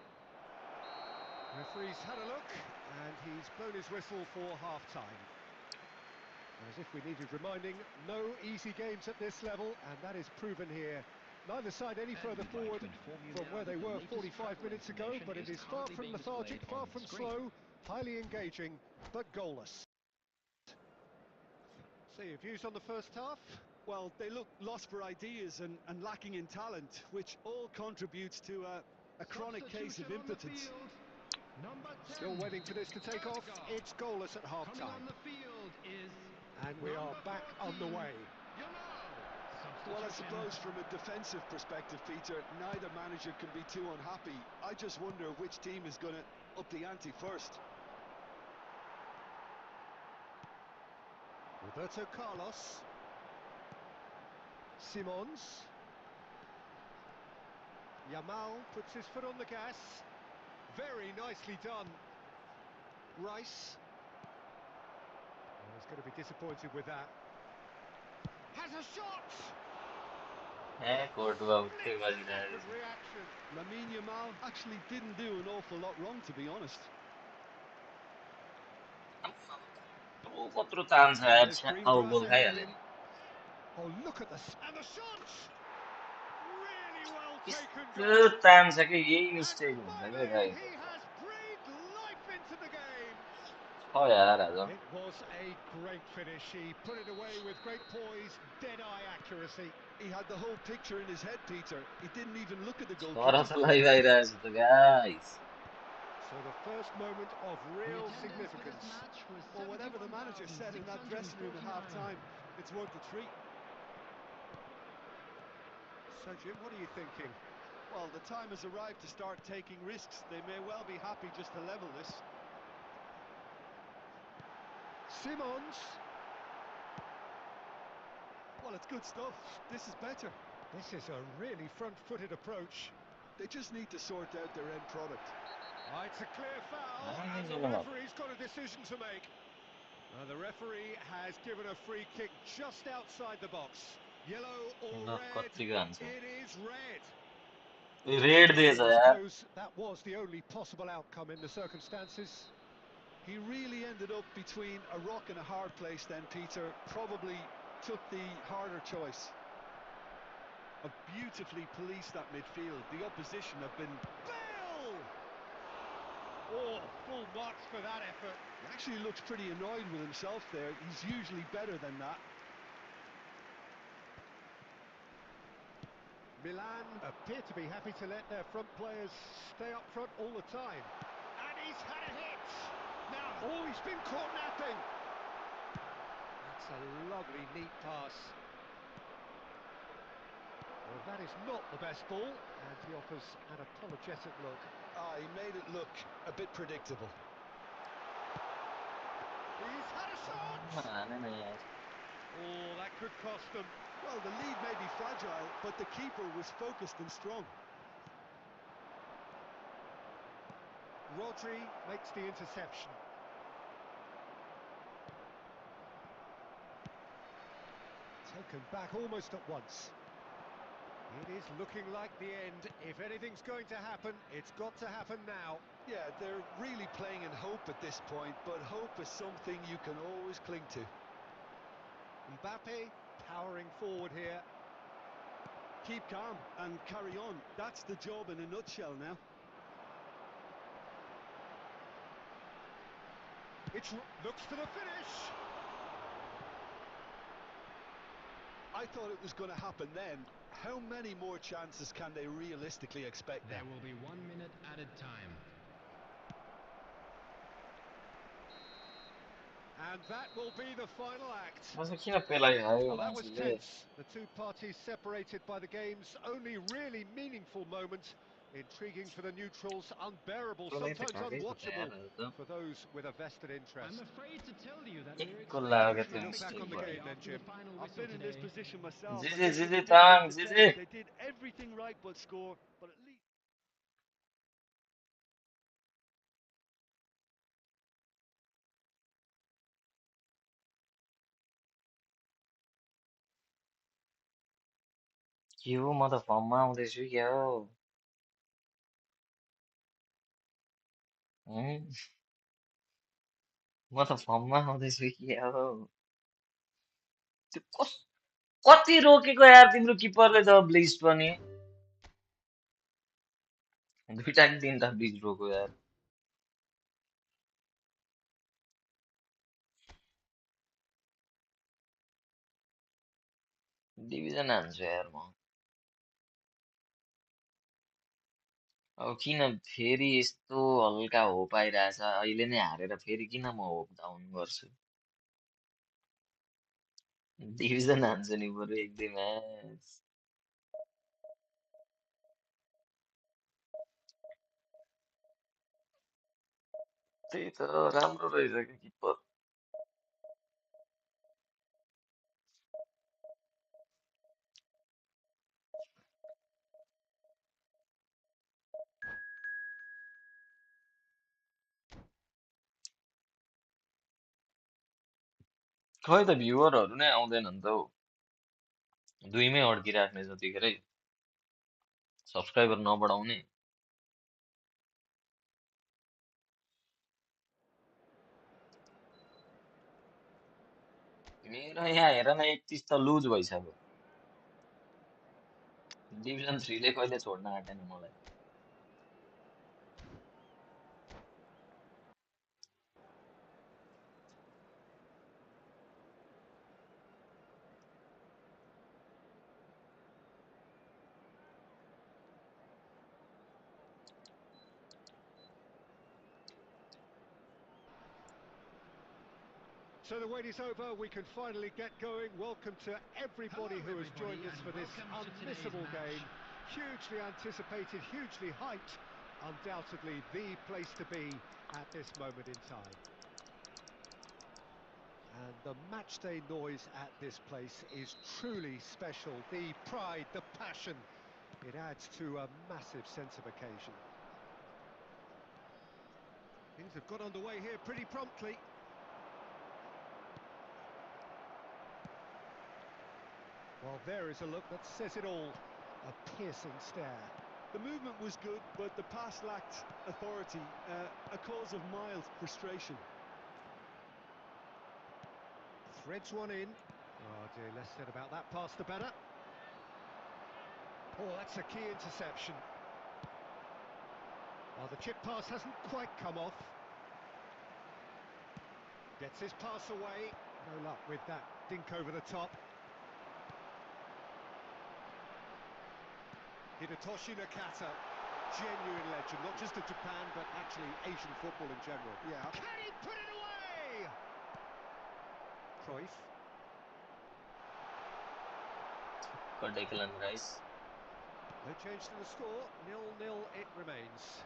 Referee's had a look and he's blown his whistle for half-time. As if we needed reminding, no easy games at this level, and that is proven here. Neither side any further forward from where they were 45 minutes ago, but it is far from lethargic, far from slow, highly engaging, but goalless. So your views on the first half? Well, they look lost for ideas and lacking in talent, which all contributes to a chronic case of impotence. Still waiting for this to take off. It's goalless at half-time. And we are back on the way. Well, I suppose from a defensive perspective, Peter, neither manager can be too unhappy. I just wonder which team is going to up the ante first. Roberto Carlos. Simons. Yamal puts his foot on the gas. Very nicely done. Rice. He's going to be disappointed with that. Has a shot! कोर्टुवा उठ्दै बजिरहेको छ. Reaction. Lamine Yamal actually didn't do an awful lot wrong, to be honest. कत्रो chance यार. औ गोल खाइहाल्यो नि. Oh, look at and the shot! Really well taken. यस्तो chance छ कि यही mistake हुन्छ क्या गाई. He has breathed life into the game. हो यार आज. It was a great finish. He put it away with great poise, dead-eye accuracy. He had the whole picture in his head, Peter. He didn't even look at the तर goalkeeper. त लगाइरहेको छु त guys. So the first moment of real significance. Well, whatever the manager said in that dressing room at half-time, it's worth a treat. So, Jim, what are you thinking? Well, the time has arrived to start taking risks. They may well be happy just to level this. Simons. Well, it's good stuff. This is better. This is a really front-footed approach. They just need to sort out their end product. It's a clear foul, and the referee's got a decision to make. The referee has given a free kick just outside the box. Yellow or ल red? कत्तिको हान्छ It is red. Red दिएछ I यार suppose that was the only possible outcome in the circumstances. He really ended up between a rock and a hard place then, Peter. Probably took the harder choice. Beautifully policed that midfield. The opposition have been... Bill! Oh, full marks for that effort. He actually looks pretty annoyed with himself there. He's usually better than that. Milan appear to be happy to let their front players stay up front all the time. And he's had a hit! Now, Oh, he's been caught napping. that's a lovely, neat pass. Well, that is not the best ball, and he offers an apologetic look. He made it look a bit predictable. He's had a shot! हानेन यार Oh, that could cost them. Well, the lead may be fragile, but the keeper was focused and strong. Rodri makes the interception. Taken back almost at once. It is looking like the end. If anything's going to happen, it's got to happen now. Yeah, they're really playing in hope at this point, but hope is something you can always cling to. Mbappe powering forward here. Keep calm and carry on. That's the job in a nutshell now. It looks for the finish. I thought it was going to happen then. How many more chances can they realistically expect now? There will be 1 minute added time. And that will be the final act. म किन पेलाइ हायो Well, that was मान्छेले tense. The two parties separated by the game's only really meaningful moment. Intriguing for the neutrals, unbearable, पेलाइ त sometimes खाएकै छ त यार unwatchable अहिले त for those with a vested interest. I'm afraid to tell you that एक we're गोल लाग्यो expecting क्या त्यो Look back mistake on the भयो game tragedy then, after Jim. the final I've whistle been in this today. position myself. जिजे I guess जिजे it's ताङ difficult to जिजे say. They did everything right but score, but at least... के हो म त फर्ममा आउँदैछु क्या हो म त फर्ममा आउँदैछु क्या हो त्यो कति रोकेको यार तिम्रो किपरले त ब्लिस्ट पनि दुईटा कि तिनटा ब्लिस्ट रोक्यो यार डिभिजन हान्छु यार म अब किन फेरि यस्तो हल्का होप आइरहेछ अहिले नै हारेर फेरि किन म होप डाउन गर्छु डिभिजन हान्छु नि बरु एक दुई म्याच त्यही त राम्रो रहेछ कि किपर खै त भ्युवरहरू नै आउँदैनन् त हौ दुईमै अड्किराख्ने जतिखेरै सब्सक्राइबर नबढाउने मेरो यहाँ हेर न 31 त लुज भइसक्यो डिभिजन 3 ले कहिले छोड्न आँटेन मलाई So the wait is over, we can finally get going. Welcome to everybody Hello, who has joined everybody, us and for this welcome to today's unmissable match. game. Hugely anticipated, hugely hyped. Undoubtedly the place to be at this moment in time. And the matchday noise at this place is truly special. The pride, the passion, it adds to a massive sense of occasion. Things have got underway here pretty promptly. Well, there is a look that says it all. A piercing stare. The movement was good, but the pass lacked authority, a cause of mild frustration. Threads one in. Oh dear, less said about that pass the better. Oh, that's a key interception. Oh, the chip pass hasn't quite come off. Gets his pass away. No luck with that dink over the top. Hidetoshi Nakata, genuine legend, not just of Japan, but actually Asian football in general. Yeah. Can he put it away? Cruyff. Declan Rice. No change to the score, 0-0 it remains.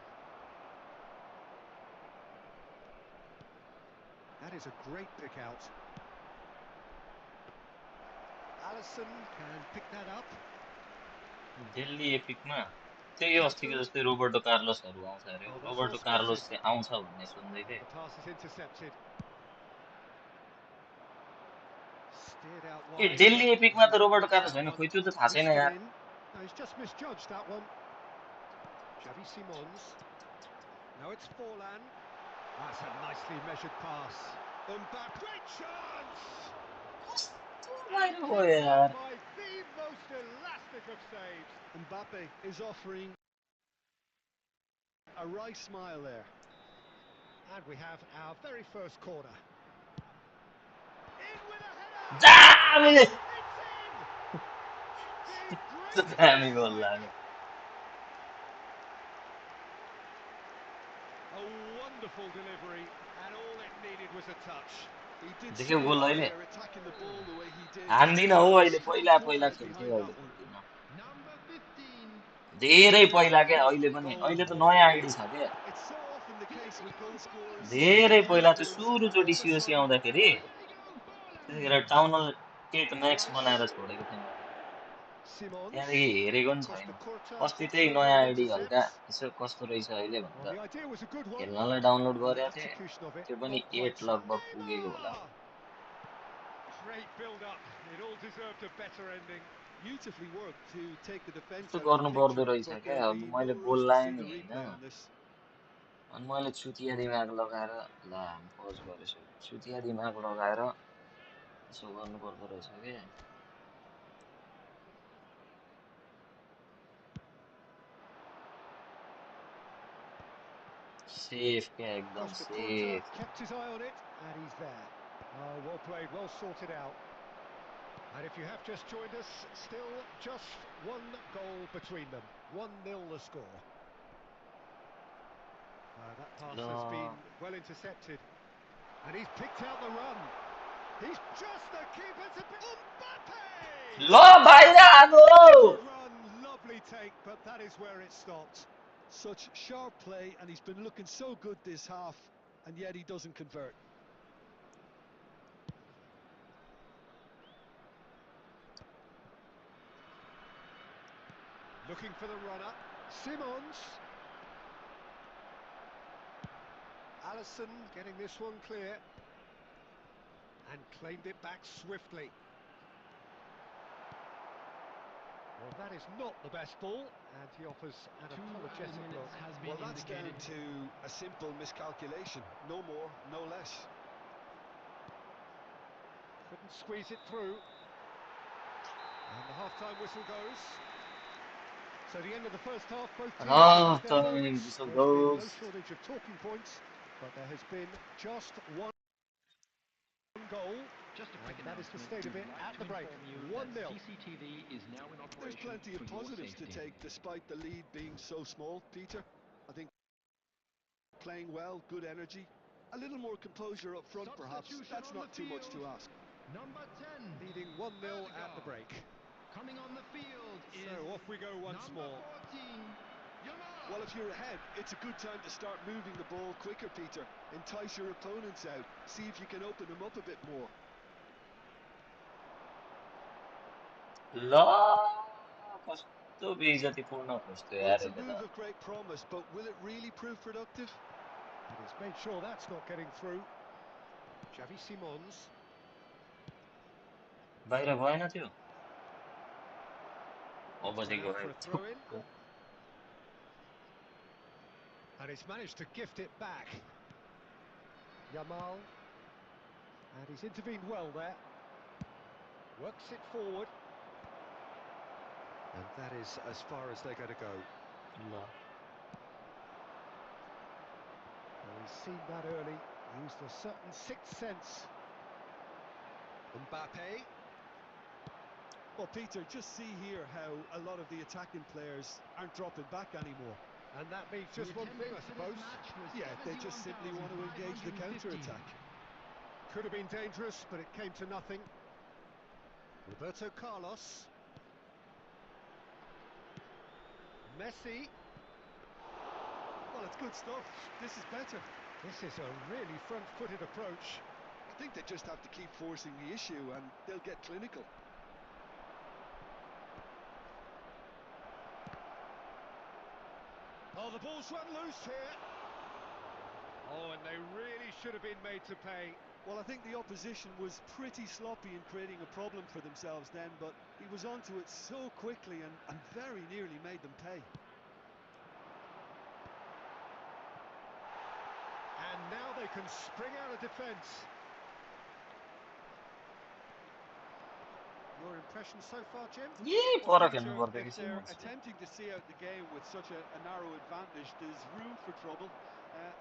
That is a great pick out. Allison can pick that up. Delhi एपिकमा त्यही अस्तिको जस्तै Roberto कार्लोसहरू आउँछ अरे Roberto Carlos चाहिँ आउँछ भन्ने सुन्दै थिएँ The pass is intercepted. Steered out A wide. Delhi एपिकमा त रोबर्टो कार्लोस होइन खोइ त्यो त थाहा छैन यार No, he's just misjudged that one. Xavi Simons. No, it's Forlan. That's a nicely measured pass. Mbappe, great chance! बाहिर गयो यार By the most elastic of saves. Mbappe is offering a wry smile there. And we have our very first corner. In with a header! दामी It's in! दामी गोल लाग्यो A wonderful delivery, and all it needed was a touch. He did so देख्यौ goal well अहिले there, attacking the ball the way he did. हान्दिन हो अहिले पहिला पहिला खेल्थ्यो अहिले खेल्दिन Number 15. धेरै पहिला क्या अहिले पनि अहिले त नयाँ आइडी छ क्या It's so often the case with goal scorers. धेरै पहिला त्यो Unicorns, सुरुचोटि all of a COC sudden, आउँदाखेरि There they go, त्यतिखेर Poland. टाउनल टेट म्याक्स बनाएर छोडेको थिएँ मैले Simons. त्यहाँदेखि हेरेको नि छैन Costa Curta अस्ति gets त्यही the नयाँ early आइडी हल्का intercept. यसो कस्तो रहेछ अहिले Well, भनेर the idea was a good one, खेल्नलाई डाउनलोड but the गरेको थिएँ execution of it त्यो पनि not quite. 8 लगभग पुगेको होला Neymar! Great build-up. It all deserved a better ending. beautifully worked to take the defence यस्तो out of the गर्नु पर्दो picture, रहेछ but क्या there'll अब be no मैले गोल rush to लाएँ see नि the होइन replay on this. अनि मैले चुतिया दिमाग लगाएर ल हामी पज गरेछु चुतिया दिमाग लगाएर यसो गर्नु पर्दो रहेछ क्या सेफ क्या एकदम Costa Curta safe kept his eye on it, and he's there. Oh, well played, well sorted out. And if you have just joined us, still just one goal between them. 1-0 the score. That pass has been well intercepted. And he's picked out the run. He's just the keeper to pick. Mbappe! ल बाहिर आगो Good run, lovely take, but that is where it stopped. Such sharp play, and he's been looking so good this half, and yet he doesn't convert. Looking for the runner. Simons. Allison getting this one clear. And claimed it back swiftly. Well, that is not the best ball, and he offers an 2 apologetic added look. minutes has been Well, that's down indicated. to a simple miscalculation. No more, no less. Couldn't squeeze it through. And the half-time whistle goes. So the end of the first half, both teams have their halftime moments. whistle There's been no goes shortage of talking points, but there has been just one goal. Just a quick And that is the announcement. state of We'd it like at to the break. inform you 1-0. that CCTV is now in There's operation plenty of for your positives to safety. take despite the lead being so small, Peter. I think playing well, good energy, a little more composure up front perhaps. Substitution That's on not the too much to field. ask. Number 10. Leading 1-0 at the break. Coming on the field is So off we go once number more. 14. Yamal. Well, if you're ahead, it's a good time to start moving the ball quicker, Peter. Entice your opponents out. See if you can open them up a bit more. ल कस्तो बेइज्जतीपूर्ण खोज्थ्यो Well, यार it's a यसले move त of great promise, but will it really prove productive? And he's made sure that's not getting through. Xavi Simons. बाहिर भएन त्यो Almost Gone go out for ahead. a throw-in. And he's managed to gift it back. Yamal. And he's intervened well there. Works it forward. And that is as far as they're going to go. No. Well, he's seen that early. Used a certain sixth sense. Mbappe. Well, Peter, just see here how a lot of the attacking players aren't dropping back anymore. And that means just one thing, I suppose. Yeah, they just simply want to engage the counter-attack. Could have been dangerous, but it came to nothing. Roberto Carlos. Messi. Well, it's good stuff. This is better. This is a really front-footed approach. I think they just have to keep forcing the issue and they'll get clinical. Oh, the ball's run loose here. Oh, and they really should have been made to pay. Well, I think the opposition was pretty sloppy in creating a problem for themselves then, but he was onto it so quickly and very nearly made them pay. And now they can spring out of defence. Your impression so far, Jim? यही Well, फरक Peter, हेर्नु if पर्दैन they're रहेछ attempting to see out the game with such a narrow advantage, there's room for trouble.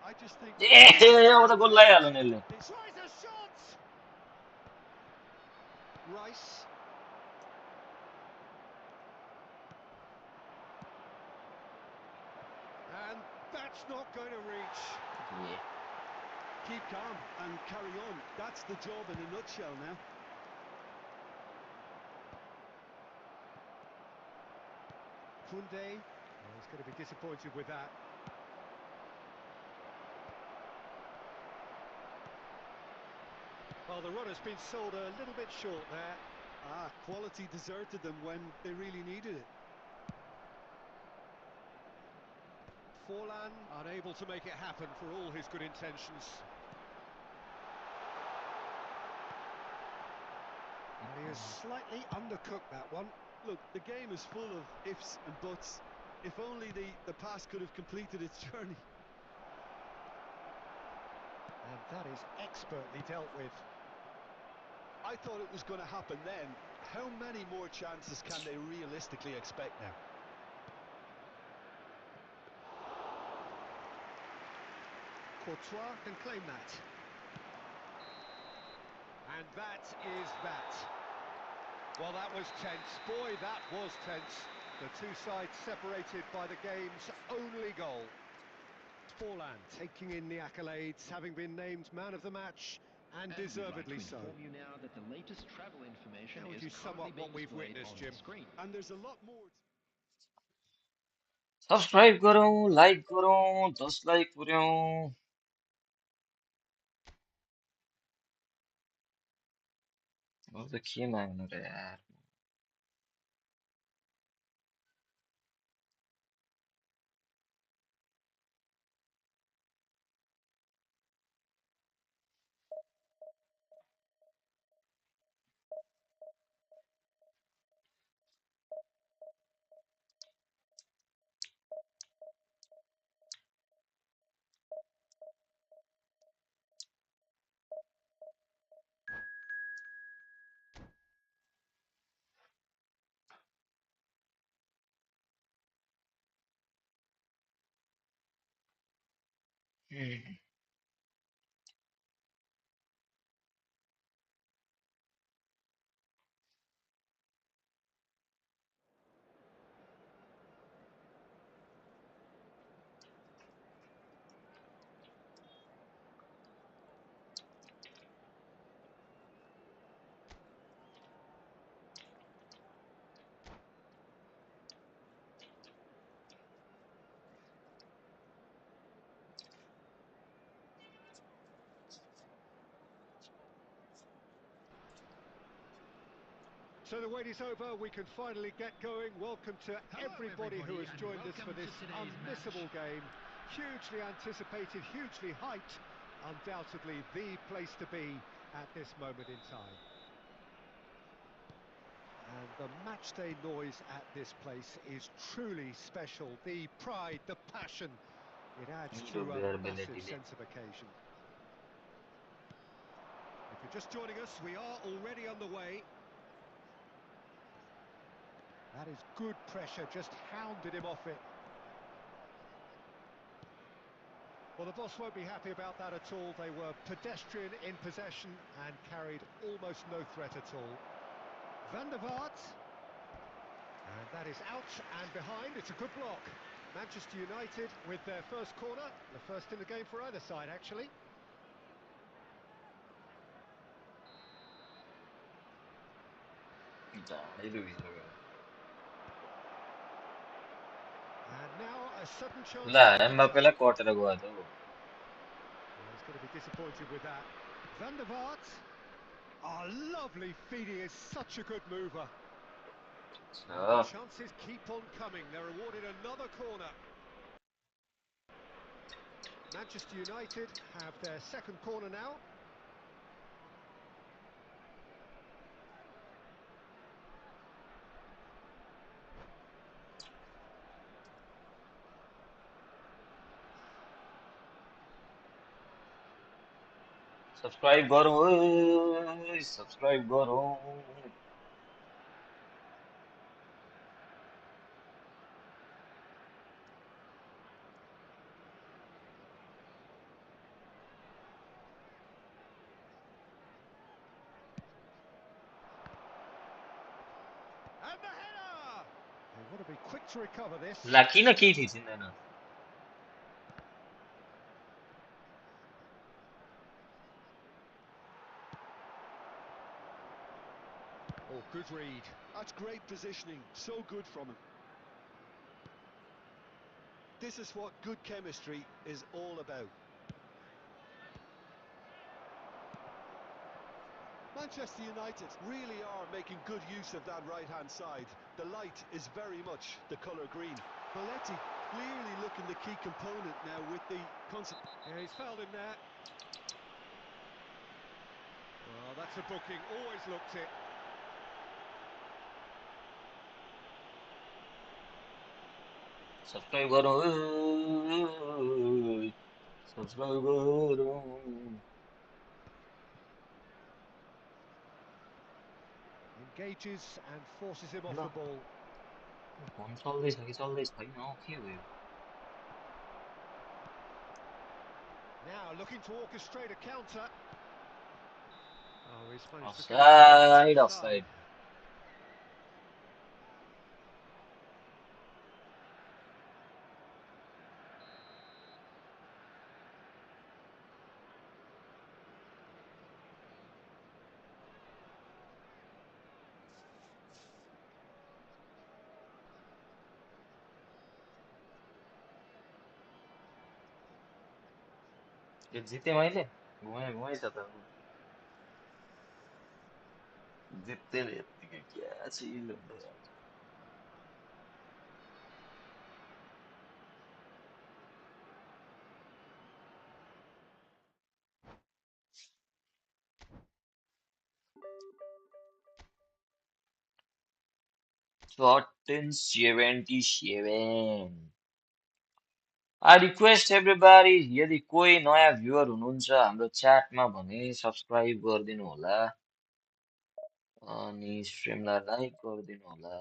I just think that ए अब त गोल लगाइहाल्यो नि यसले tries a shot. Rice. And that's not going to reach. A keep calm and carry on. That's the job in a nutshell now. Kunde. Oh, he's going to be disappointed with that. Well, the run has been sold a little bit short there. Quality deserted them when they really needed it. Forlan unable to make it happen for all his good intentions. And he has slightly undercooked that one. Look, the game is full of ifs and buts. If only the pass could have completed its journey. And that is expertly dealt with. I thought it was going to happen then. How many more chances can they realistically expect now? Courtois can claim that. And that is that. Well, that was tense. Boy, that was tense. The two sides separated by the game's only goal. Forlan taking in the accolades, having been named man of the match, and deservedly so. You now that the latest travel information How would is you sum up currently what being we've displayed witnessed, on Jim? the screen. And there's a lot more. Subscribe गरौँ like गरौँ 10 like पुर्याउँ अब त के माग्नु र यार So the wait is over, we can finally get going. Welcome to everybody who has joined us for this unmissable game. Hugely anticipated, hugely hyped. Undoubtedly the place to be at this moment in time. And the matchday noise at this place is truly special. The pride, the passion, it adds Miro to a massive availability. sense of occasion. If you're just joining us, we are already underway. That is good pressure, just hounded him off it. Well, the boss won't be happy about that at all. They were pedestrian in possession and carried almost no threat at all. Van der Vaart. And that is out and behind. It's a good block. Manchester United with their first corner. The first in the game for either side, actually. And now a sudden chance La for counter. एम्बाप्पेलाई कटेर गयो त ऊ Well, he's going to be disappointed with that. Van der Vaart. Oh, lovely feeding, is such a good mover. And the chances keep on coming. They're awarded another corner. Manchester United have their second corner now. Subscribe गरौँ ओइ subscribe गरौँ And the header! They want to be quick to recover this. ला किन केही थिचिँदैन Oh, good read. That's great positioning. So good from him. This is what good chemistry is all about. Manchester United really are making good use of that right-hand side. The light is very much the colour green. Belletti clearly looking the key component now with the concept. Yeah, he's fouled him there. Well, that's a booking. Always looked it. Subscribe गरौँ ओइ subscribe गरौँ Engages and forces him off ल the ball. Phone चल्दैछ कि चल्दै छैन हौ के हो यो Now looking to orchestrate a counter. Oh, he's managed to get it offside offside. Offside यो जितेँ मैले घुमेँ घुमेँ छ त जित्दै यत्तिकै क्या चिल हुँदै जान्छ Shorten 77 I request everybody यदि कोही नयाँ भ्युअर हुनुहुन्छ हाम्रो च्याटमा भने सब्सक्राइब गरिदिनु होला अनि स्ट्रिमलाई लाइक गरिदिनु होला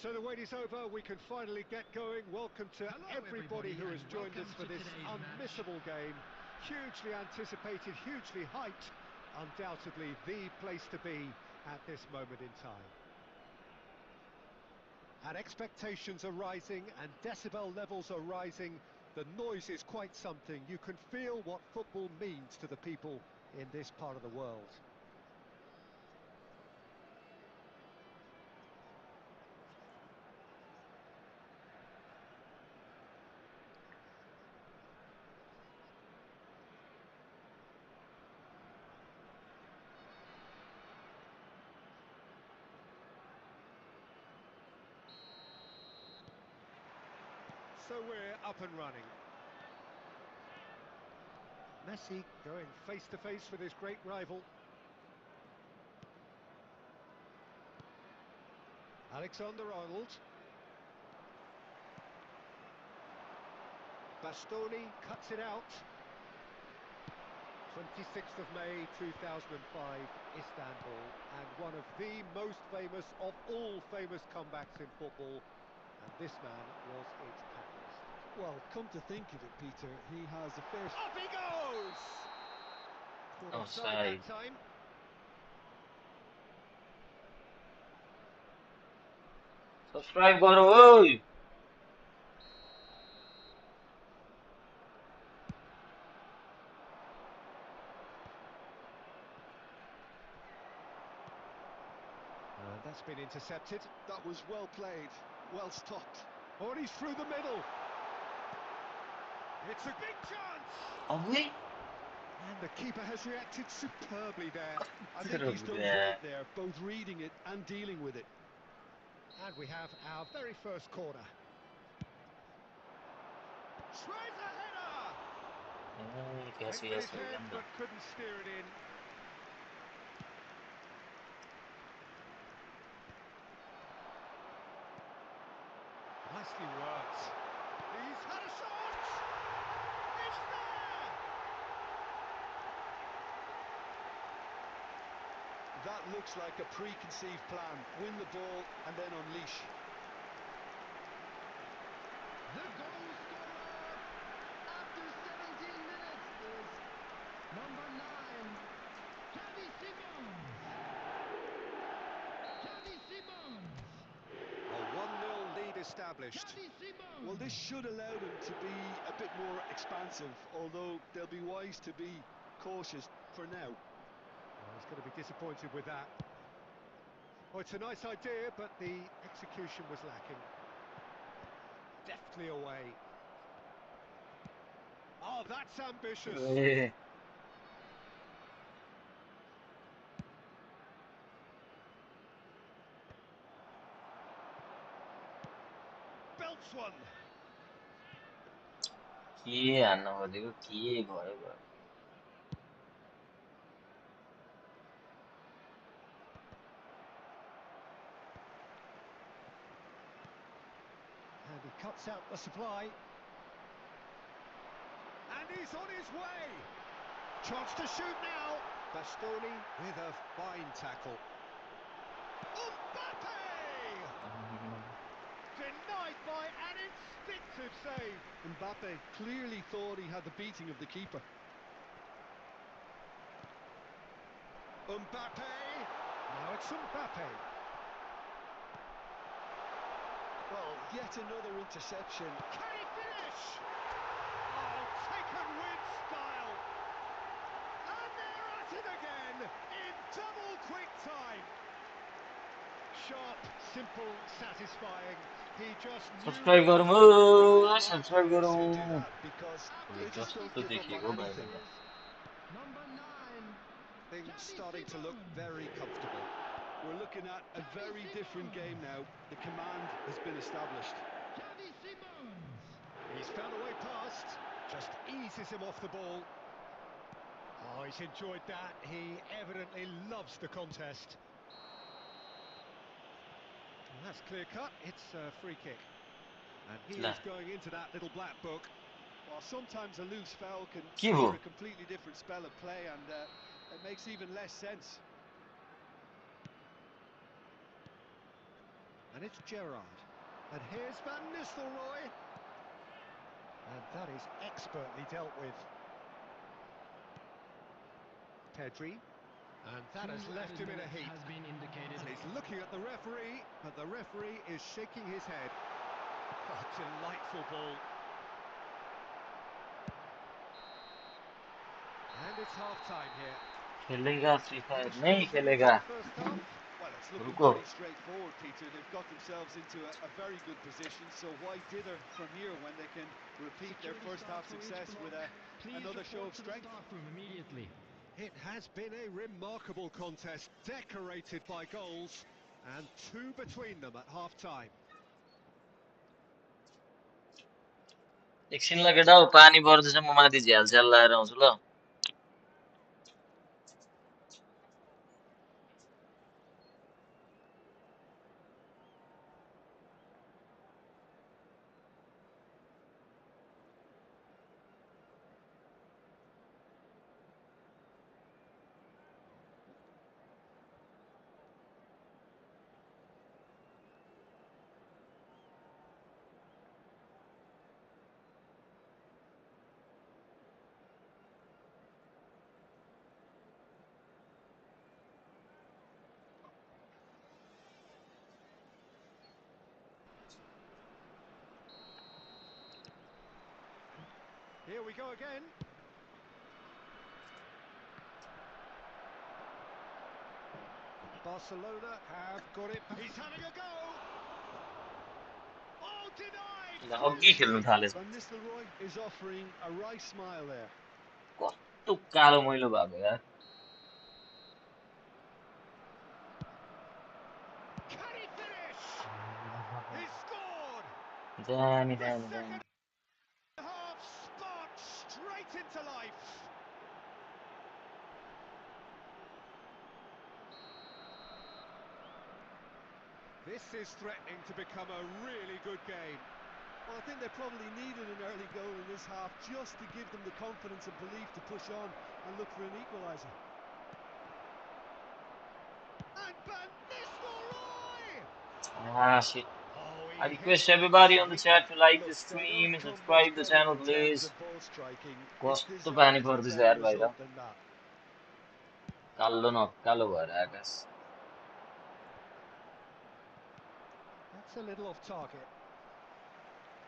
So the wait is over, we can finally get going. Welcome to everybody who has joined us for this unmissable game. Hugely anticipated, hugely hyped. Undoubtedly the place to be at this moment in time. And expectations are rising and decibel levels are rising. The noise is quite something. You can feel what football means to the people in this part of the world. So we're up and running. Messi going face to face with his great rival. Alexander-Arnold. Bastoni cuts it out. 26th of May 2005, Istanbul, and one of the most famous of all famous comebacks in football, and this man was its catalyst. Well, come to think of it, Peter, he has a fair... Up he goes! Caught offside Offside. that time. Subscribe करो ओए. And that's been intercepted. That was well played, well stopped. Oh, and he's through the middle. It's a big chance! अबे And the keeper has reacted superbly there. I think he's done great there, both reading it and dealing with it. And we have our very first corner. Tries a header! कैसी Went है for his सही head, बंदा. but couldn't steer it in. Nicely worked. He's had a shot! It's there! That looks like a preconceived plan. Win the ball and then unleash. The goal scorer after 17 minutes is number 9, Xavi Simons. Xavi Simons. A 1-0 lead established. Xavi Simons. Well, this should allow them to be a bit more expansive, although they'll be wise to be cautious for now. Well, he's going to be disappointed with that. Oh, it's a nice idea, but the execution was lacking. Deftly away. Oh, that's ambitious. Belts one. के हान्न खोजेको के भयो भयो. And he cuts out the supply. And he's on his way. Chance to shoot now. Bastoni with a fine tackle. Mbappe! Denied by an instinctive save. Mbappe clearly thought he had the beating of the keeper. Mbappe! Now it's Mbappe. Well, yet another interception. Can he finish? Oh, taken with style. And they're at it again in double quick time. Sharp, simple, satisfying. He just knew Subscribe करो right subscribe moment करो. to do that. Because अबे they just don't कस्तो give up देखिएको on भाइ anything. भाइ. Number 9. Things Xavi starting to look Simons. very comfortable. We're looking at a very different game now. The command has been established. Xavi Simons. He's found a way past. Just eases him off the ball. Oh, he's enjoyed that. He evidently loves the contest. And that's clear cut. It's a free kick. And he Lah. is going into that little black book. While sometimes a loose foul can के trigger भयो? a completely different spell of play, and it makes even less sense. And And it's Gerrard. And here's Van Nistelrooy. And that is expertly dealt with. Pedri. And that has left him in a heap. Has been indicated. And he's looking at the referee, but the referee is shaking his head. Oh, delightful ball. And it's half-time here. खेलेगा free fire Much नहीं building into खेलेगा the first half. Well, it's looking रुको pretty straightforward, Peter. They've got themselves into a very good position, so why dither from here when they can repeat their Security first staff half for each success block, with please another show report of to the strength? staff room immediately. It has been a remarkable contest, decorated by goals, and two between them at half-time. एकछिनलाई केटा हो पानी पर्दैछ म माथि झ्यालझ्याल लाएर आउँछु ल Here we go again. Barcelona have got it. He's having a go. Oh, denied. अघि खेल्नु थालेछ Van Nistelrooy is offering a wry smile there. कस्तो कालो मैलो भएको यार Can he finish? He scored. दामी The दामी दामी second half sparked straight into life. This is threatening to become a really good game. Well, I think they probably needed an early goal in this half just to give them the confidence and belief to push on and look for an equaliser. And Van Nistelrooy! ah shit Oh, I he hit request that everybody on the chat to sweetly. like the Look, they stream don't and come much subscribe the better channel in please terms of ball striking. It कस्तो पानी deserves a पर्दैछ better यार बाहिर result than that. कालो न कालो भएर आकाश That's a little off target.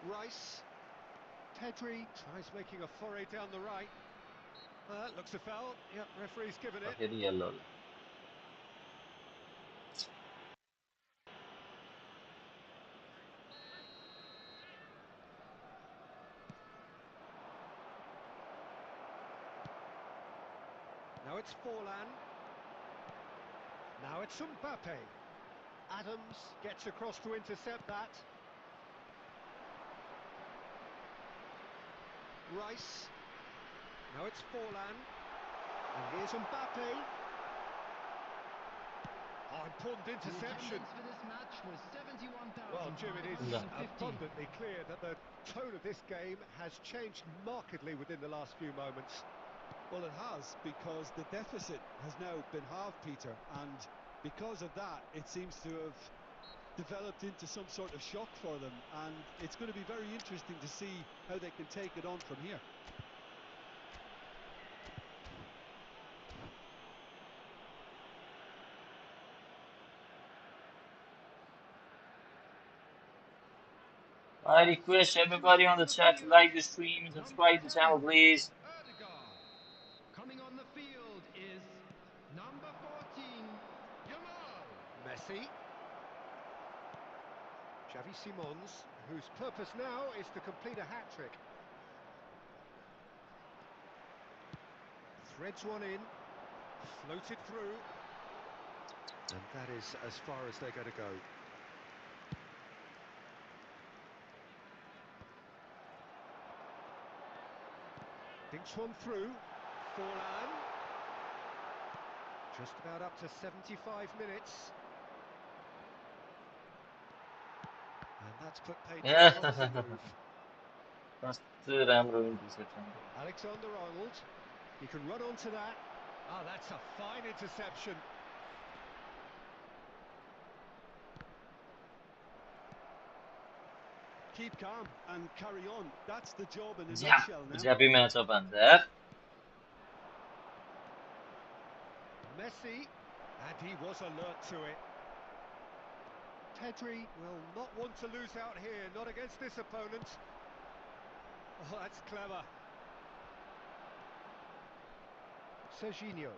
Rice. Pedri tries making a foray down the right. Looks a foul. Yep, referee's given it. फेरि yellow होला Now it's Forlan. Now it's Mbappe. Adams gets across to intercept that. Rice. Now it's Forlan. And here's Mbappe. Oh, important interception. The attendance for this match was 71,550. Well, Jim, it is abundantly clear that the tone of this game has changed markedly within the last few moments. Well, it has, because the deficit has now been halved, Peter, and because of that, it seems to have developed into some sort of shock for them, and it's going to be very interesting to see how they can take it on from here. I request everybody on the chat to like the stream and subscribe the channel please Coming on the field is number 14, Yamal. Messi. Xavi Simons, whose purpose now is to complete a hat-trick. Threads one in, floated through, and that is as far as they're going to go. Dinks one through, Forlan. Just about up to 75 minutes. And that's put paid to a promising move. कस्तो राम्रो interception Alexander-Arnold, he can run onto that. Ah, that's a fine interception. Keep calm and carry on. That's the job in a Já, nutshell now. já bir matchup under. Messi, and he was alert to it. Pedri will not want to lose out here, not against this opponent. Oh, that's clever. Serginho.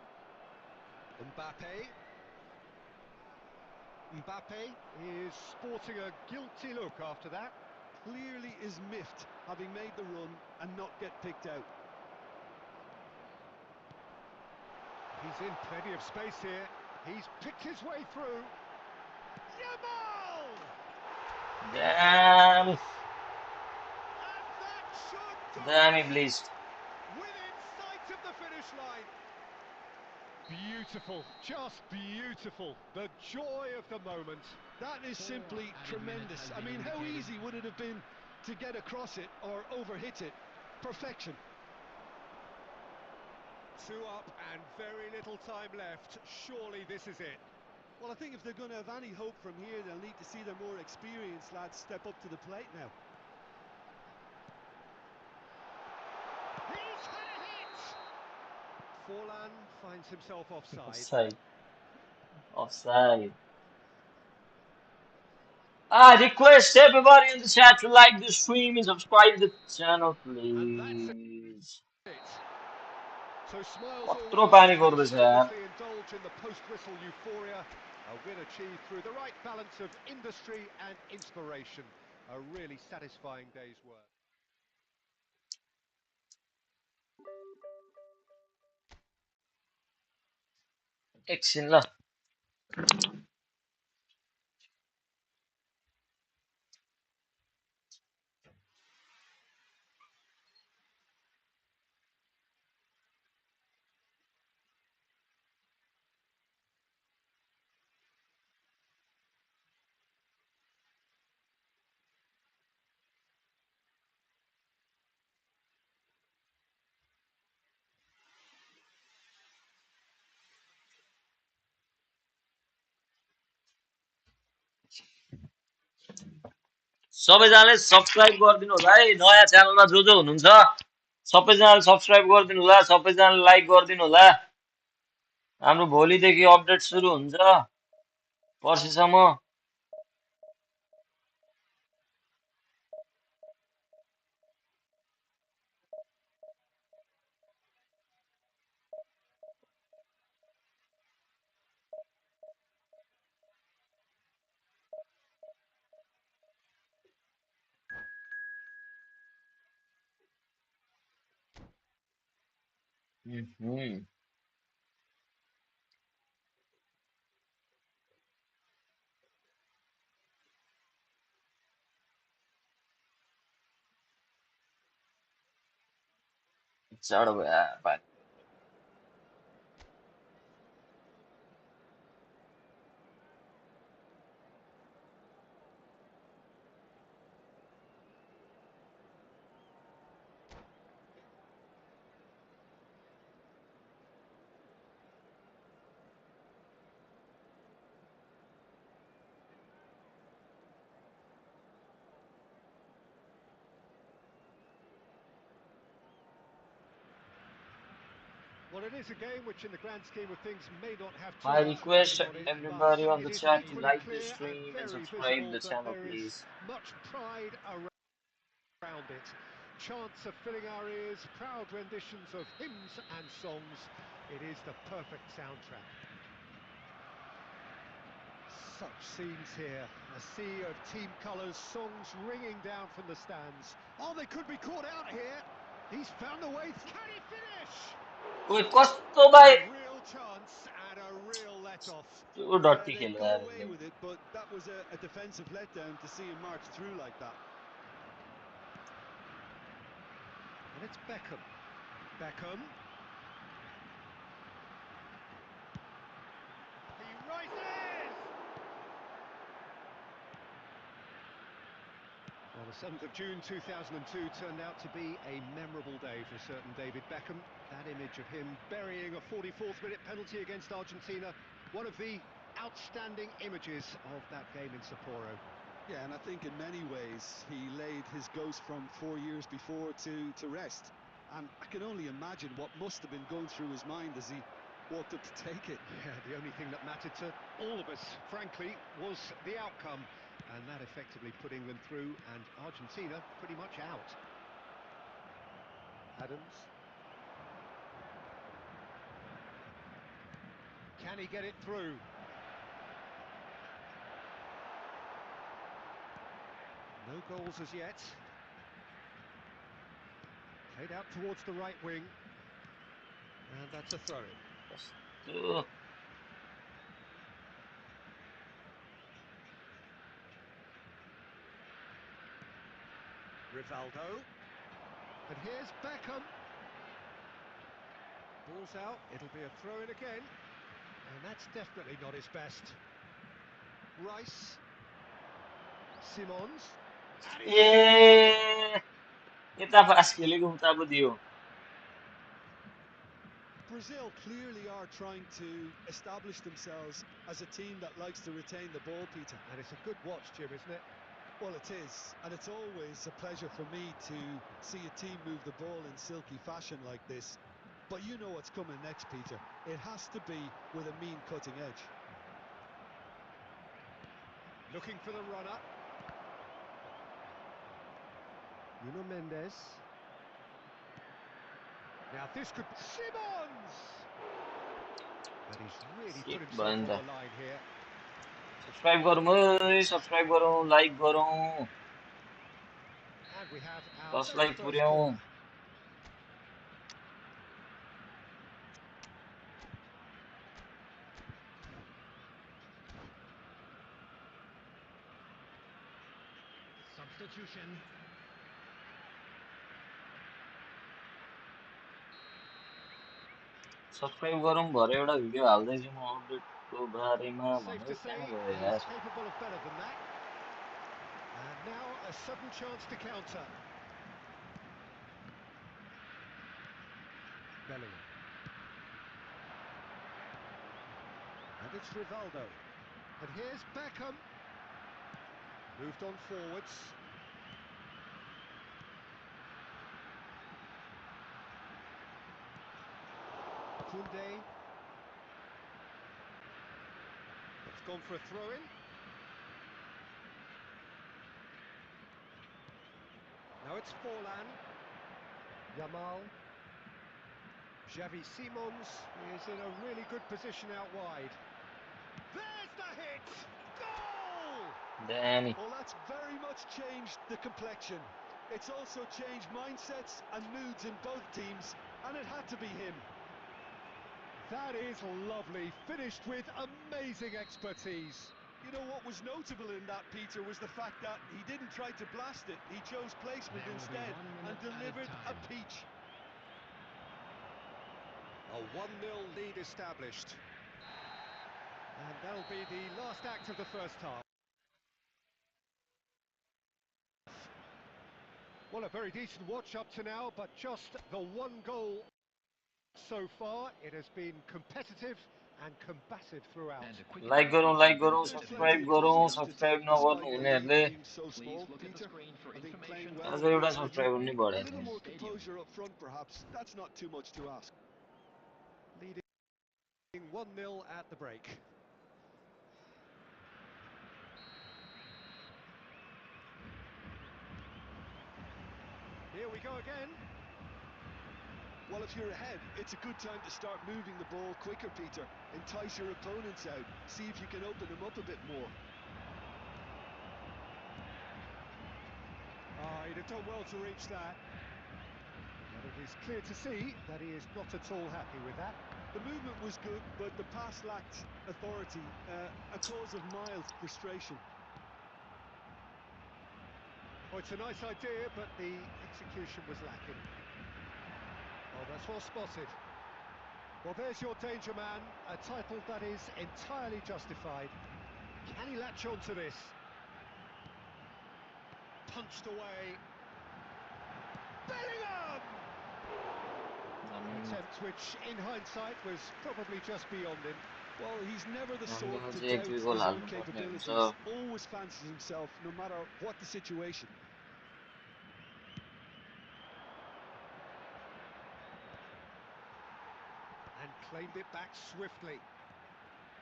Mbappe is sporting a guilty look after that. Clearly is miffed, having made the run and not get picked out. He's in plenty of space here. He's picked his way through. Yamal! Damn. And that should do Damn, it! Iblis. Within sight of the finish line. Beautiful, just beautiful. The joy of the moment. That is simply tremendous. I mean, how easy would it have been to get across it or overhit it? Perfection. 2 up and very little time left. Surely this is it. Well, I think if they're going to have any hope from here, they'll need to see their more experienced lads step up to the plate now. He's had a hit! Forlan finds himself offside. Offside. Offside. I request everybody in the chat to like the stream and subscribe the channel, And that's please. it. So smiles all Quattro round pani as they kordu yaar. shamelessly indulge in the post-whistle euphoria. A win achieved through the right balance of industry and inspiration. A really satisfying day's work. Eksin la. सबैजनाले subscribe गरिदिनु होला है नयाँ च्यानलमा जो जो हुनुहुन्छ सबैजनाले सब्स्क्राइब गरिदिनु होला सबैजनाले लाइक गरिदिनु होला हाम्रो भोलिदेखि अपडेट सुरु हुन्छ पर्सिसम्म चाँडो भयो Well, it is a game which, in the grand scheme of things, may not have I too much request riding on it, but everybody on it the is chat to equally like the clear and stream and very subscribe visible the that channel there is please. much pride around it. Chants are filling our ears, proud renditions of hymns and songs. It is the perfect soundtrack. Such scenes here, a sea of team colours, songs ringing down from the stands. Oh, they could be caught out here. He's found a way. Can he finish? ओए कस्तो भाइ A real chance and a real let-off. त्यो Yeah, डट्टी they've खेल्यो got यार away यसले with it, but that was a defensive letdown to see him march through like that. And it's Beckham. Beckham. He rises! Well, the 7th of June 2002 turned out to be a memorable day for certain David Beckham. That image of him burying a 44th minute penalty against Argentina, one of the outstanding images of that game in Sapporo. Yeah, and I think in many ways he laid his ghost from 4 years before to rest. And I can only imagine what must have been going through his mind as he walked up to take it. Yeah, the only thing that mattered to all of us, frankly, was the outcome. And that effectively put England through and Argentina pretty much out. Adams. Can he get it through? No goals as yet. Played out towards the right wing. And that's a throw-in. Rivaldo. And here's Beckham. Ball's out, it'll be a throw-in again. And that's definitely not his best. Rice. Simons. ए यता पास खेलेको उता पो दियो Brazil clearly are trying to establish themselves as a team that likes to retain the ball, Peter. And it's a good watch, Jim, isn't it? Well, it is, and it's always a pleasure for me to see a team move the ball in silky fashion like this. But you know what's coming next, Peter. It has to be with a mean cutting edge. Looking for the runner. Nuno Mendes. Now this could... Simons! And he's really put himself on the line here. Subscribe गरौँ है subscribe गरौँ like गरौँ And we have our 10 very like first पुर्याउँ corner. Substitution. Subscribe गरौँ भरे एउटा video हाल्दै छु म अपडेटको बारेमा Safe to भनेर say कहाँ गयो he's यार capable of better than that. And now a sudden chance to counter. Bellingham. And it's Rivaldo. And here's Beckham. Moved on forwards. Koundé. It's gone for a throw-in. Now it's Forlan. Yamal. Xavi Simons is in a really good position out wide. There's the hit! Goal! Danny. Well, that's very much changed the complexion. It's also changed mindsets and moods in both teams, and it had to be him. That is lovely, finished with amazing expertise. You know what was notable in that, Peter, was the fact that he didn't try to blast it. He chose placement instead and delivered a peach. A 1-0 lead established. And that'll be the last act of the first half. Well, a very decent watch up to now, but just the one goal so far. It has been competitive and combative throughout. Like गरौँ subscribe गरौँ subscribe नगर्नु हुनेहरुले So small, Peter. I think playing well आज एउटा subscriber नि a बढाएको little थिएन more composure up front, perhaps. That's not too much to ask. Leading 1-0 at the break. Here we go again. Well, if you're ahead, it's a good time to start moving the ball quicker, Peter. Entice your opponents out. See if you can open them up a bit more. He'd have done well to reach that. But it is clear to see that he is not at all happy with that. The movement was good, but the pass lacked authority, a cause of mild frustration. Oh, it's a nice idea, but the execution was lacking. Oh, that's well spotted. Well, there's your danger man, a title that is entirely justified. Can he latch on to this? Punched away. Bellingham! An attempt which, in hindsight, was probably just beyond him. Well, he's never the sort हामीले to चाहिँ एक doubt दुई गोल his own हाल्नु पर्ने capabilities. हुन्छ Always fancies himself, no matter what the situation. And claimed it back swiftly.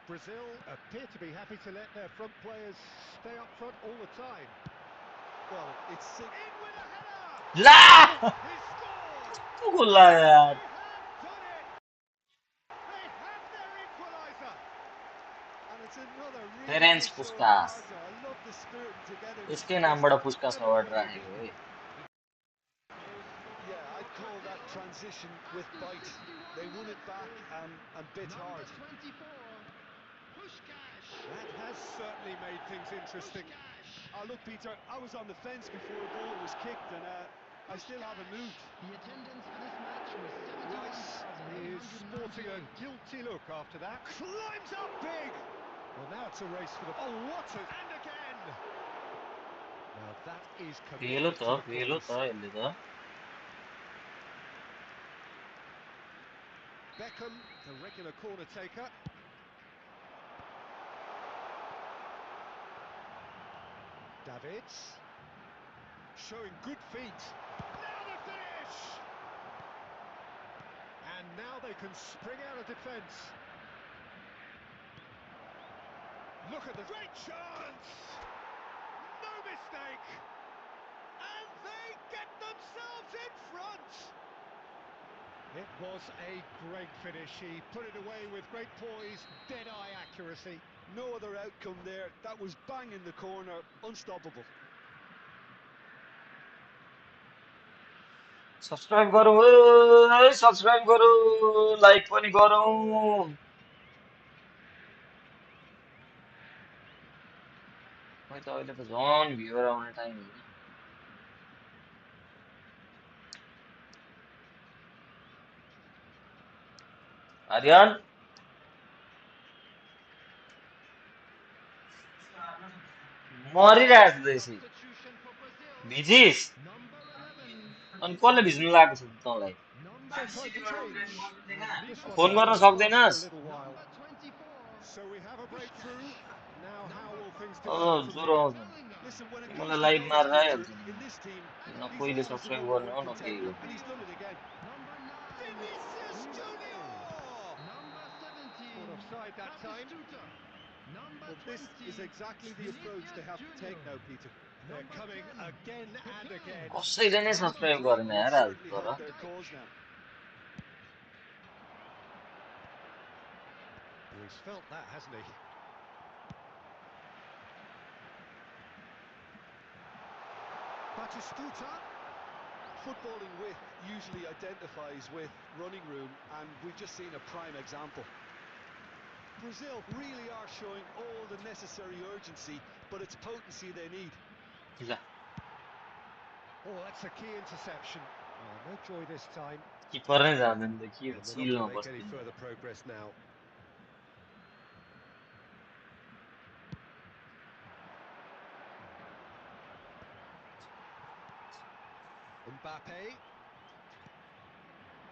Brazil appear to be happy to let their front players stay up front all the time. Well, it's sick. In with a header! La He scored! गोल यार They have done it! They have their equaliser! And it's another really फेरेन्स good show of Puskas character. I love the spirit and togetherness. यसकै It's नामबाट Puskas award never राखेको है Yeah, I'd call that transition with bite. They won it back and bit hard. Number 24, Pushkash. That has certainly made things interesting. Oh, look, Peter, I was on the fence before a ball was kicked, and I still haven't moved. The attendance for this match was Rice is sporting a 71,898. guilty look after that. Climbs up big! Well, now it's a race for the... Oh, what a... And again! Now that is भेलो commitment to the cause. यसले त Beckham, the regular corner taker. Davids. Showing good feet. Now the finish! And now they can spring out of defence. Look at the great chance! No mistake! And they get themselves in front! It was a great finish. He put it away with great poise, dead-eye accuracy. No other outcome there. That was bang in the corner, unstoppable. Subscribe गरौँ है subscribe गरौँ like पनि गरौँ खै त अहिले त झन् भ्युवर आउने टाइम हो नि आर्यन मरिरहेको छु त यसै Substitution for Brazil. भिजिस Number 11, अनि कसले भिज्नु लागेको छ तँलाई number So time to change. And this one phone will गर्न hold fast for a सक्दैनस् little while. number 24, So we have a breakthrough. Now how will things uh develop from ज्वरो here? आउँछ Bellingham. Listen, when it comes तिमीलाई to live goals, मारेर Peter, आइहाल्छ नि in this team, न he's कोहीले always the subscribe number गर्ने one हो न केही contender, गर्ने and he's done it again. Number 9, Vinicius Ronaldo. Junior! Number 17, Caught offside that time. Batistuta. Number Well, this 20, is exactly the approach they Vinicius have to take Junior. now, Peter. They're Number coming 10, again and Coquelin. again. कसैले नै Number subscribe 12, गरेन Will यार आज certainly तर help Van their Dijk. cause now. Oh, he's felt that, hasn't he? Batistuta. Footballing width usually identifies with running room, and we've just seen a prime example. Brazil really are showing all the necessary urgency, but it's potency they need. ल Oh, that's a key interception. Oh, no joy this time. किपर नै जाँदैन त के And they're not चिलमा going to make any बस्दैन further progress now. Mbappe.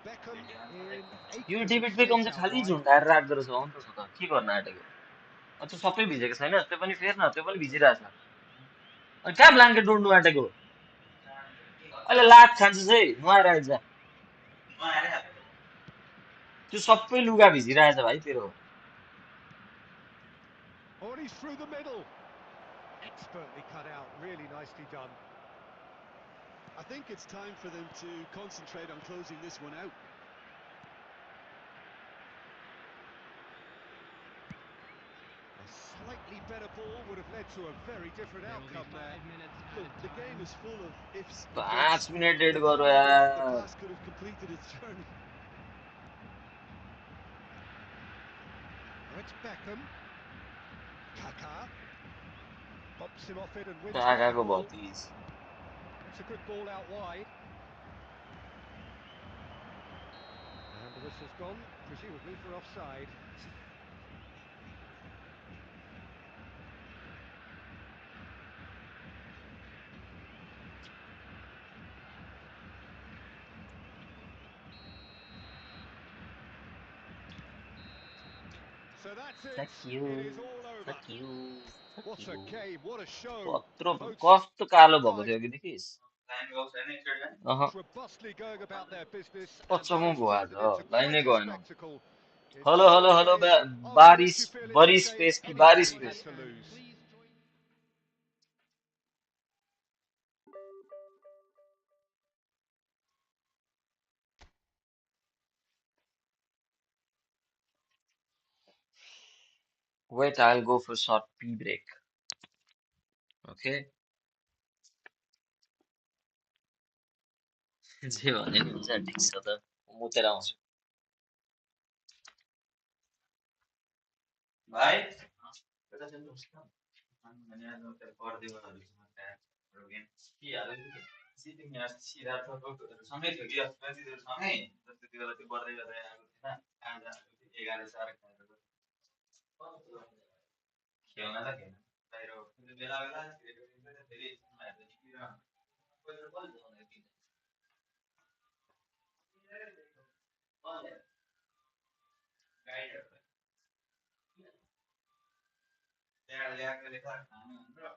Beckham in yo acres of David become space चाहिँ out खालि wide. झुन्डाएर राख्दो रहेछ हो नि त के गर्न आँटेको त्यो सबै भिजेको छैन त्यो पनि फेर न त्यो पनि भिजिरहेछ अनि कहाँ ब्ल्याङ्केट डुल्नु आँटेको अहिले लात खान्छस् है नुहाएर आइज त्यो सबै लुगा भिजिरहेछ भाइ तेरो Oh, and he's through the middle. Expertly cut out, really nicely done. I think it's time for them to concentrate on closing this one out. A slightly better ball would have led to a very different There will be outcome there. 5 minutes Look, added the time. game is full of ifs and 5 buts. Minute डेढ If गरौँ only the यार pass could have completed its journey. Now it's Beckham. Kaká. Bumps him off it and wins back the काकाको ball. भतिज It's a good ball out wide. And the whistle's gone, presumably for offside. So that's it. Fuck you. It is all over. Fuck you. Fuck What a you. game, what a show. कत्रो Both कस्तो कालो भएको थियो sides कि देखिस् अह robustly going about their business, and पचमो that has भयो आज turned it into लाइनै quite a गएन spectacle. It's hello one hello to hello win, after बारिश which you feel it's a बरिस shame पेस कि बारिश anybody had पेस to lose. Please join. Wait, I'll go for short pee break. Okay? जे भने नि हुन्छ ठिक छ त मुतेर आउँछु भाइ एउटा चाहिँ उस न भने आज त्यो पर्देवाहरू के हाल्यो सिटिङ यहाँ सिद्धार्थहरू सँगै थियो कि तिनीहरू सँगै त्यति बेला त्यो बढ्दै गर्दै आएको थिएन आज 11 खेल्न त खेल्न बाहिर बेला बेला फेरि गाइडहरू त्यहाँ ल्याएको लेखा खानु हाम्रो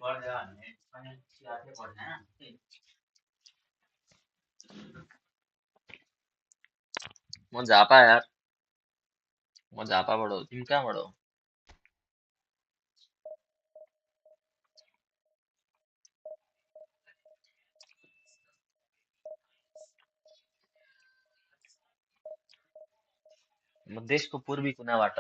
बढ्दै भने पनि चियाकै पर्दैन म झापा यार म झापाबाट हो तिमी कहाँबाट हो म देशको पूर्वी कुनाबाट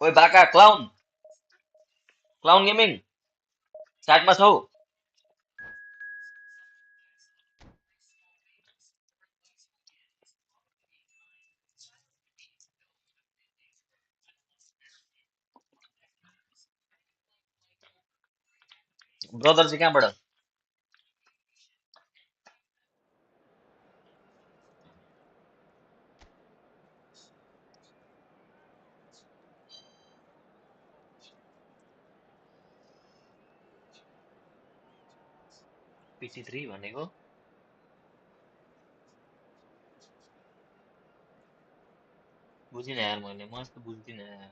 ओइ बाका क्लाउन क्लाउन गेमिङ च्याटमा छौ ब्रदर चाहिँ कहाँबाट PT3 भनेको बुझिनँ यार मैले म यस्तो बुझ्दिनँ यार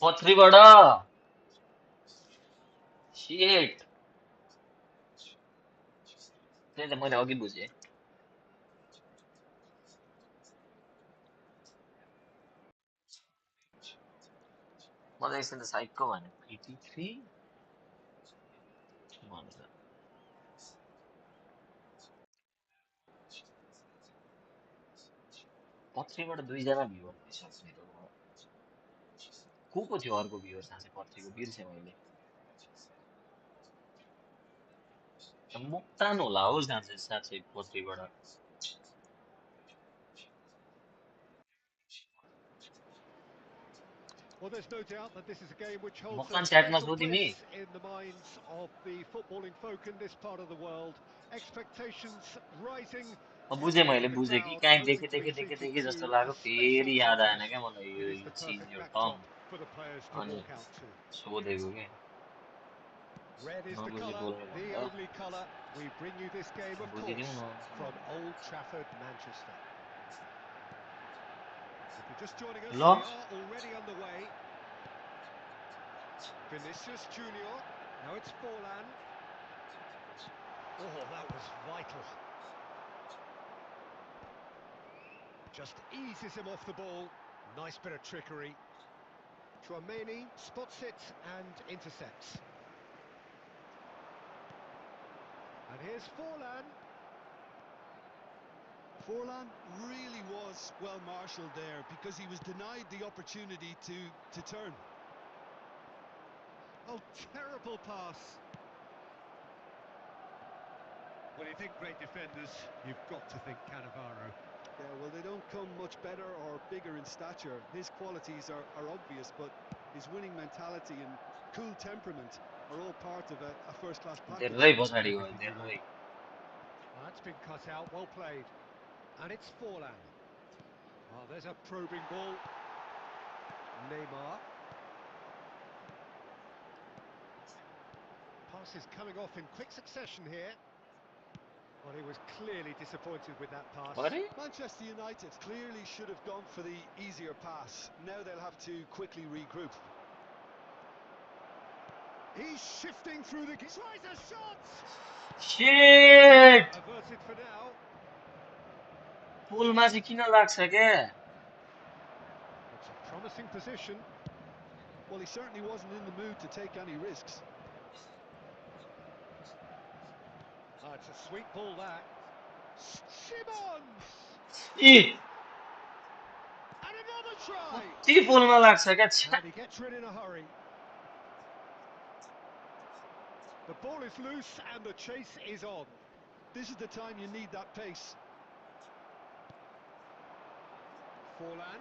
पथरीबाट शिट त्यही त मैले अघि बुझेँ मलाई एकछिन त साइकको भने PT3 भनेर पथरीबाट दुईजना भ्युवर दिइसक्ने त को को थियो अर्को भ्युवर साँच्चै पथरीको बिर्सेँ मैले मोक्तान होला हौ साँच्चै साँच्चै पथरीबाट Well, there's no doubt that this is a game which holds a Moktan च्याटमा special छौ तिमी place in the minds of the footballing folk in this part of the world. Expectations rising, बुझेँ tested मैले in the बुझेँ कि crowd, कहीँ hoping देखेँ to be देखेँ देखेँ treated देखेँ जस्तो to a लाग्यो special फेरि याद आएन contest. क्या मलाई It yo is the it's in perfect your backdrop tongue for the players to अनि walk out to. सोधेको के Red is the नबुझी colour, बोल्नु the भन्दा only colour. We bring you this game, of बुझिदिउँ course, न from Old Trafford, Manchester. If you're just joining us, ल we are already underway. Vinicius Junior. Now it's Forlan. Oh, that was vital. Just eases him off the ball. Nice bit of trickery. Chouameni spots it and intercepts. And here's Forlan. Forlan really was well marshalled there because he was denied the opportunity to turn. Oh, terrible pass. When you think great defenders, you've got to think Cannavaro. Yeah, well, they don't come much better or bigger in stature. His qualities are obvious, but his winning mentality and cool temperament are all part of a first-class package. धेरै पछाडि गयो Everything you धेरै. want. That's been cut out, well played. And it's Forlan. Oh, there's a probing ball. Neymar. Pass is coming off in quick succession here. Well, he was clearly disappointed with that pass. अरे Manchester United clearly should have gone for the easier pass. Now they'll have to quickly regroup. He's shifting through the... Tries a shot! Shit Averted for now. पुलमा चाहिँ किन लाग्छ के It's a promising position. Well, he certainly wasn't in the mood to take any risks. Oh, it's a sweet ball, that. Simmons! इ And another try! कति पुलमा लाग्छ क्या छ्या And he gets rid in a hurry. The ball is loose and the chase is on. This is the time you need that pace. Forlan.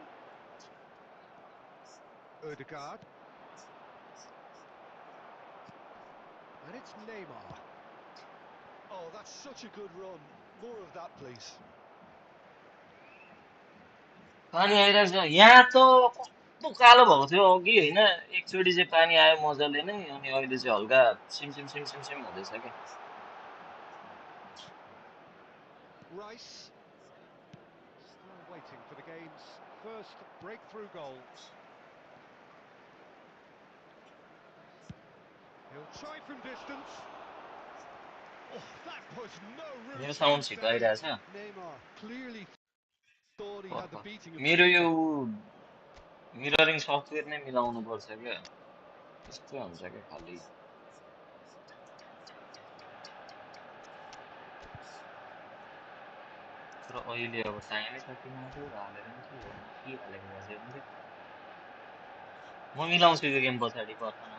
Ødegaard. And it's Neymar. Oh, that's such a good run. More of that, please. पानी आइरहेको छ यहाँ त कस्तो कालो भएको थियो अघि होइन एकचोटि चाहिँ पानी आयो मजाले नै अनि अहिले चाहिँ हल्का SIM SIM SIM SIM SIM हुँदैछ क्या Rice. Still waiting for the game's first breakthrough goal. He'll try from distance. Oh, that was no room मेरो to साउन्ड छिटो contest. आइरहेछ Neymar clearly thought he had the beating of the मेरो यो keeper. मिररिङ software नै मिलाउनु पर्छ क्या त्यस्तै हुन्छ क्या खालि तर अहिले अब टाइमै सकिन आँट्यो हालेर नि के गर्नु के हालेको भए चाहिँ हुन्थ्यो म मिलाउँछु यो गेम पछाडि पर्खन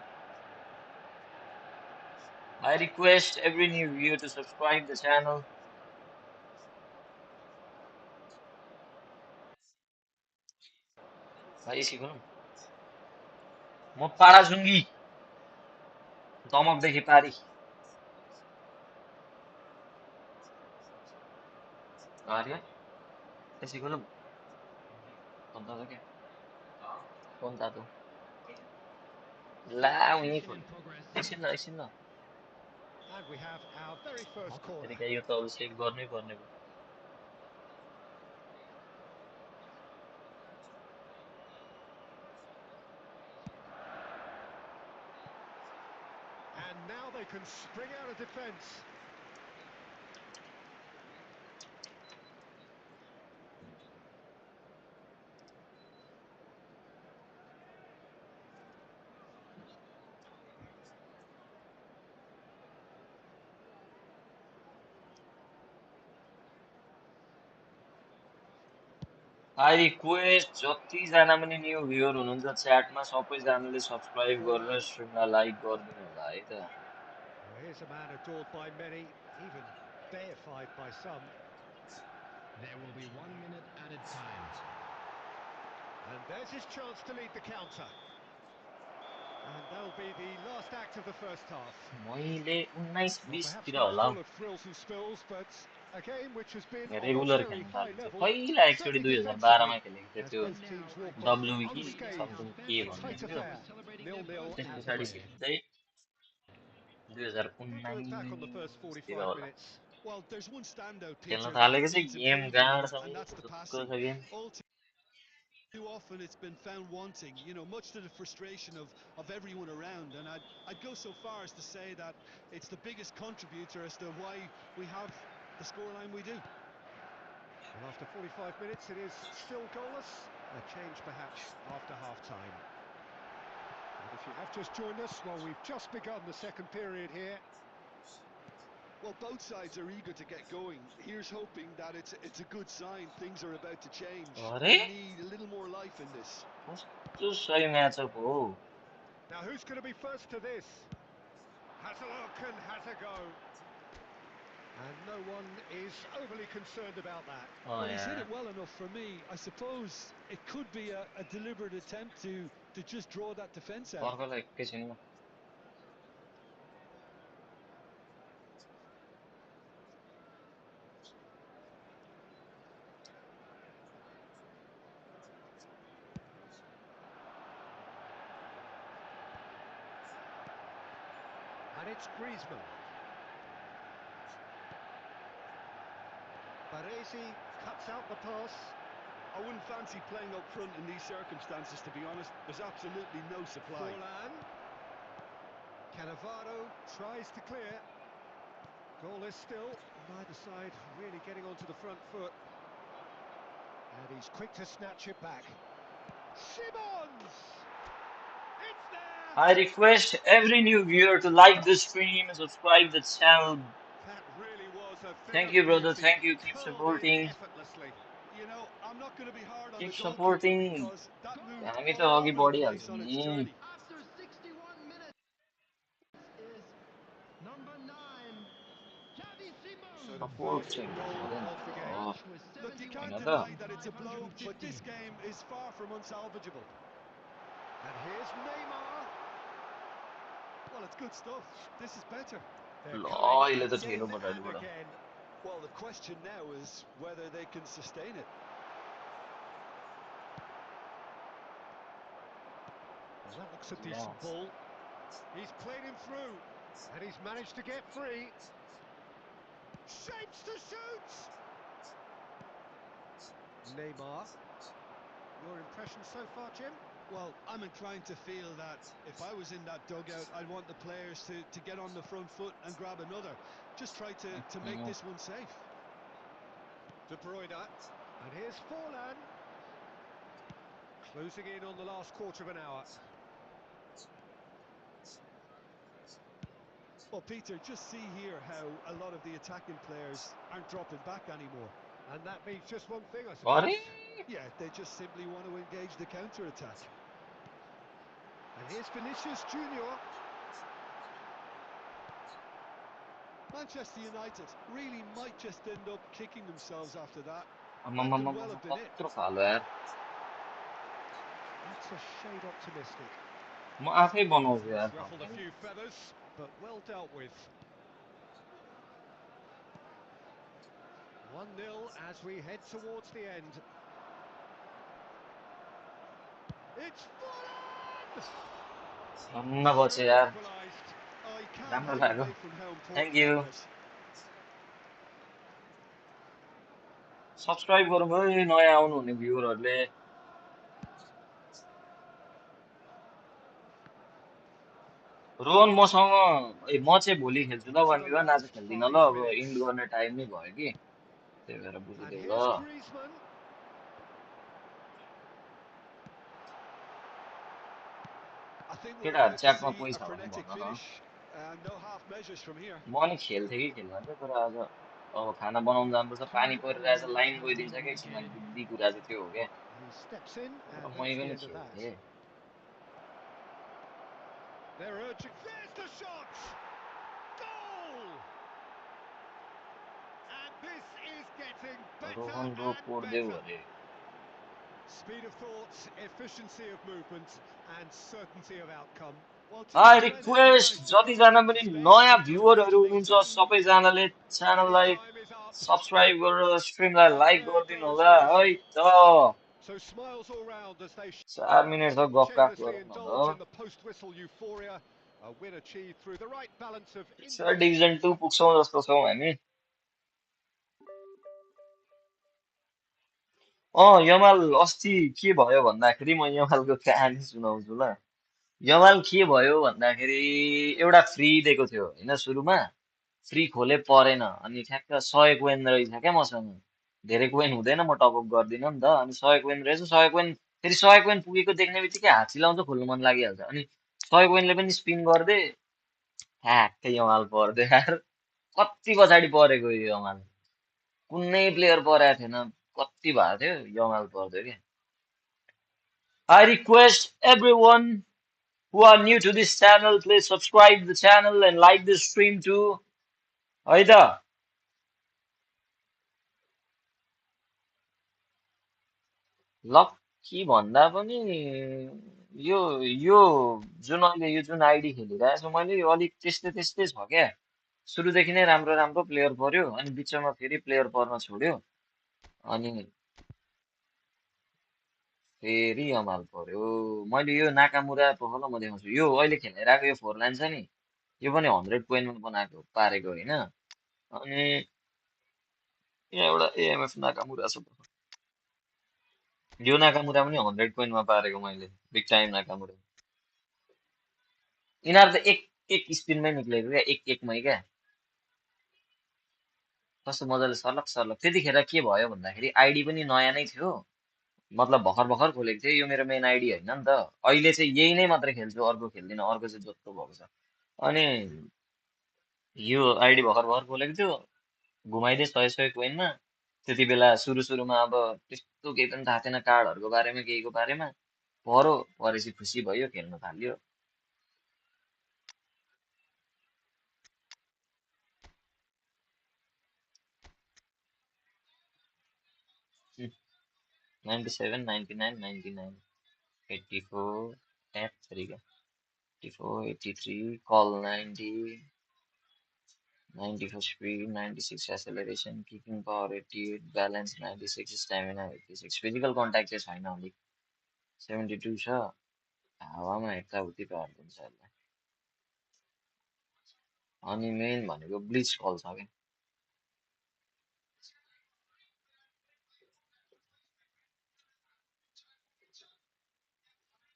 I request every new viewer to subscribe the channel. भाइ सिकौँ म पाडाजुङ्गी दमकदेखि पारी आर्य यसै गरौँ भन्दा क्या कोन्तातो ला उनी Substitution in progress. एकछिन ल And we have our very first corner. फेरि यो त अब सेभ गर्नै पर्ने भयो And now they can spring out of defence. I request जतिजना पनि न्यू भ्युअर हुनुहुन्छ च्याटमा सबैजनाले सब्सक्राइब गरेर स्ट्रिमलाई लाइक गरिदिनु होला है त Well, here's a man adored by many, even deified by some. There will be 1 minute added time. And there's his chance to lead the counter. And that'll be the last act of the first half. मैले 19 Well, 20 perhaps तिर not होला full of thrills and spills, but a game which has been of a regular very खेल्न high थालेको थियो level, पहिला एकचोटि certainly 2012 defensively, मा खेलेको थियो as त्यो both And teams now, walk off W E कि unscathed. समथिङ के A भन्ने tight थियो affair, celebrating their 0-0 त्यस first at the पछाडि break. सिधै How to look back on the first 2019 तिर 45 होला minutes? Well, there's one standout, खेल्न Peter, that थालेको चाहिँ needs गेम improving, गाँड छ and that's the ढुक्क passing. छ game All too often it's been found wanting, much to the frustration of everyone around. And I'd go so far as to say that it's the biggest contributor as to why we have the scoreline we do. Well, after 45 minutes, it is still goalless. A change, perhaps, after half-time. And if you have just joined us, well, we've just begun the second period here. Well, both sides are eager to get going. Here's hoping that it's a good sign. Things are about to change. अरे They need a little more life in this. कस्तो सही match up हो Now, who's going to be first to this? Has a look and has a go. And no one is overly concerned about that. Uh Well, he's hit यार it well enough for me. I suppose it could be a deliberate attempt to just draw that defence out. पर्खला एकैछिनमा And it's Griezmann. Baresi cuts out the pass. I wouldn't fancy playing up front in these circumstances, to be honest. There's absolutely no supply. Forlan. Cannavaro tries to clear. Goalless still. Neither side really getting onto the front foot. And he's quick to snatch it back. Simons! It's there! I request every new viewer to like the stream and subscribe the channel. That really was a thing Thank of you, brother. beauty. Thank you. Keep Curled in supporting. effortlessly. You know, I'm not going to be hard on Keep the goalkeeper supporting. because that moved हामी त all अघि over the place बढिहाल्छौँ on its नि journey. After 61 minutes is number 9, Xavi So Simons. the support first चाहिँ goal हुँदैन of the game. हो With Look, you 71 can't होइन deny त that it's a blow, but 550. this game is far from unsalvageable. And here's Neymar. Well, it's good stuff. This is better. They're ल coming अहिले त again ठेलो and पछाडिबाट again. Well, the question now is whether they can sustain it. Well, that looks a decent ball. He's played him through, and he's managed to get free. Shapes to shoot! Neymar. Your impression so far, Jim? Well, I'm inclined to feel that if I was in that dugout, I'd want the players to get on the front foot and grab another. Just try to make this one safe. De Bruyne. And here's Forlan. Closing in on the last quarter of an hour. Well, Peter, just see here how a lot of the attacking players aren't dropping back anymore. And that means just one thing, I अरे suppose. Yeah, they just simply want to engage the counter-attack. And here's Vinicius Junior. Manchester United really might just end up kicking themselves after that. That could आम्मामामा well have been it. कत्रो follow यार That's a shade optimistic. म आफै बनाउँछु यार It's ruffled a few feathers, but well dealt with. 1-0 as we head towards the end. It's Forlan! धन्न बच्यो यार Equalised. I can't राम्रो take लाग्यो away from how thank important you that was. Subscribe गरौँ है नयाँ आउनुहुने भ्युअरहरूले रोहन मसँग म चाहिँ भोलि खेल्छु ल Into the 1v1 आज last खेल्दिनँ ल 5 अब इन्ड minutes. गर्ने टाइम नै भयो कि त्यही भएर And बुझिदेऊ here's ल Griezmann. I think we're केटाहरू about to च्याटमा see कोही a छ भने frenetic भन न finish. No half measures from here. म नि खेल्थेँ कि खेल्न चाहिँ तर आज अब खाना बनाउनु जानुपर्छ पानी परिरहेछ लाइन गइदिन्छ क्या एकछिनमा बुद्धि कुरा चाहिँ त्यो हो क्या He steps in, तर and मै that's the पनि end of that. खेल्थेँ They're urging. There's the shot! Goal! And this is getting better रोहन रो and कोरिदेऊ better. अरे Speed of thought, efficiency of movement, and certainty of outcome. Well, to I his credit, he request managed to find जतिजना the पनि space नयाँ to भ्युअरहरू create हुनुहुन्छ सबैजनाले Added च्यानललाई time is up. सब्सक्राइब गरेर स्ट्रिमलाई And like there गरिदिनु goes होला the है whistle. त So smiles all round as they 4 minute त गफगाफ shamelessly गरौँ न indulge त in the post-whistle euphoria. A win achieved through the right balance of division 2 पुग्छौँ जस्तो छौँ हामी यमाल अस्ति के भयो भन्दाखेरि म यमालको कहानी सुनाउँछु ल यमाल के भयो भन्दाखेरि एउटा फ्री दिएको थियो होइन सुरुमा फ्री खोले परेन अनि ठ्याक्क 100 कोइन रहेछ क्या मसँग धेरै कोइन हुँदैन म टपअप गर्दिनँ नि त अनि 100 कोइन रहेछ 100 कोइन फेरि 100 कोइन पुगेको देख्ने बित्तिकै हात चिलाउँछ खोल्नु मन लागिहाल्छ अनि 100 कोइनले पनि स्पिन गर्दै ठ्याक्कै यमाल पर्दै यार कति पछाडि परेको यो यमाल कुनै प्लेयर परेको थिएन कति भएको थियो यमाल पर्दै क्या I request everyone who are new to this channel please subscribe the channel and like this stream too है त लक्की भन्दा पनि यो यो जुन अहिले यो जुन आइडी खेलिरहेको छु मैले यो अलिक त्यस्तै त्यस्तै छ क्या सुरुदेखि नै राम्रो राम्रो प्लेयर पर्यो अनि बिचमा फेरि प्लेयर पर्न छोड्यो अनि फेरि अमाल पर्यो मैले यो नाकामुरा पखल म देखाउँछु यो अहिले खेलिरहेको यो फोर लाइन छ नि यो पनि 100 पोइन्टमा बनाएको पारेको होइन अनि यहाँ एउटा एएमएफ नाकामुरा छ यो नाकामुरा पनि 100 पोइन्टमा पारेको मैले बिग टाइम नाकामुरा यिनीहरू त एक एक स्पिनमै निक्लेको क्या एक एकमै क्या कस्तो मजाले सर्लक सर्लक त्यतिखेर के भयो भन्दाखेरि आइडी पनि नयाँ नै थियो मतलब भर्खर भर्खर खोलेको थिएँ यो मेरो मेन आइडी होइन नि त अहिले चाहिँ यही नै मात्रै खेल्छु अर्को खेल्दिनँ अर्को चाहिँ जोत्तो भएको छ अनि यो आइडी भर्खर भर्खर खोलेको थियो घुमाइदिए 100 कोइनमा त्यति बेला सुरु सुरुमा अब त्यस्तो केही पनि थाहा थिएन कार्डहरूको बारेमा केहीको बारेमा परेपछि खुसी भयो खेल्न थाल्यो 97 99 99 84 ट्याप 3 का 84 83 कल 90 94 speed 96 acceleration kicking power 88 balance 96 stamina 86 physical contact चाहिँ छैन अलिक 72 छ हावामा यताउति पारिदिन्छ यसलाई अनि मेन भनेको ब्लिच कल छ क्या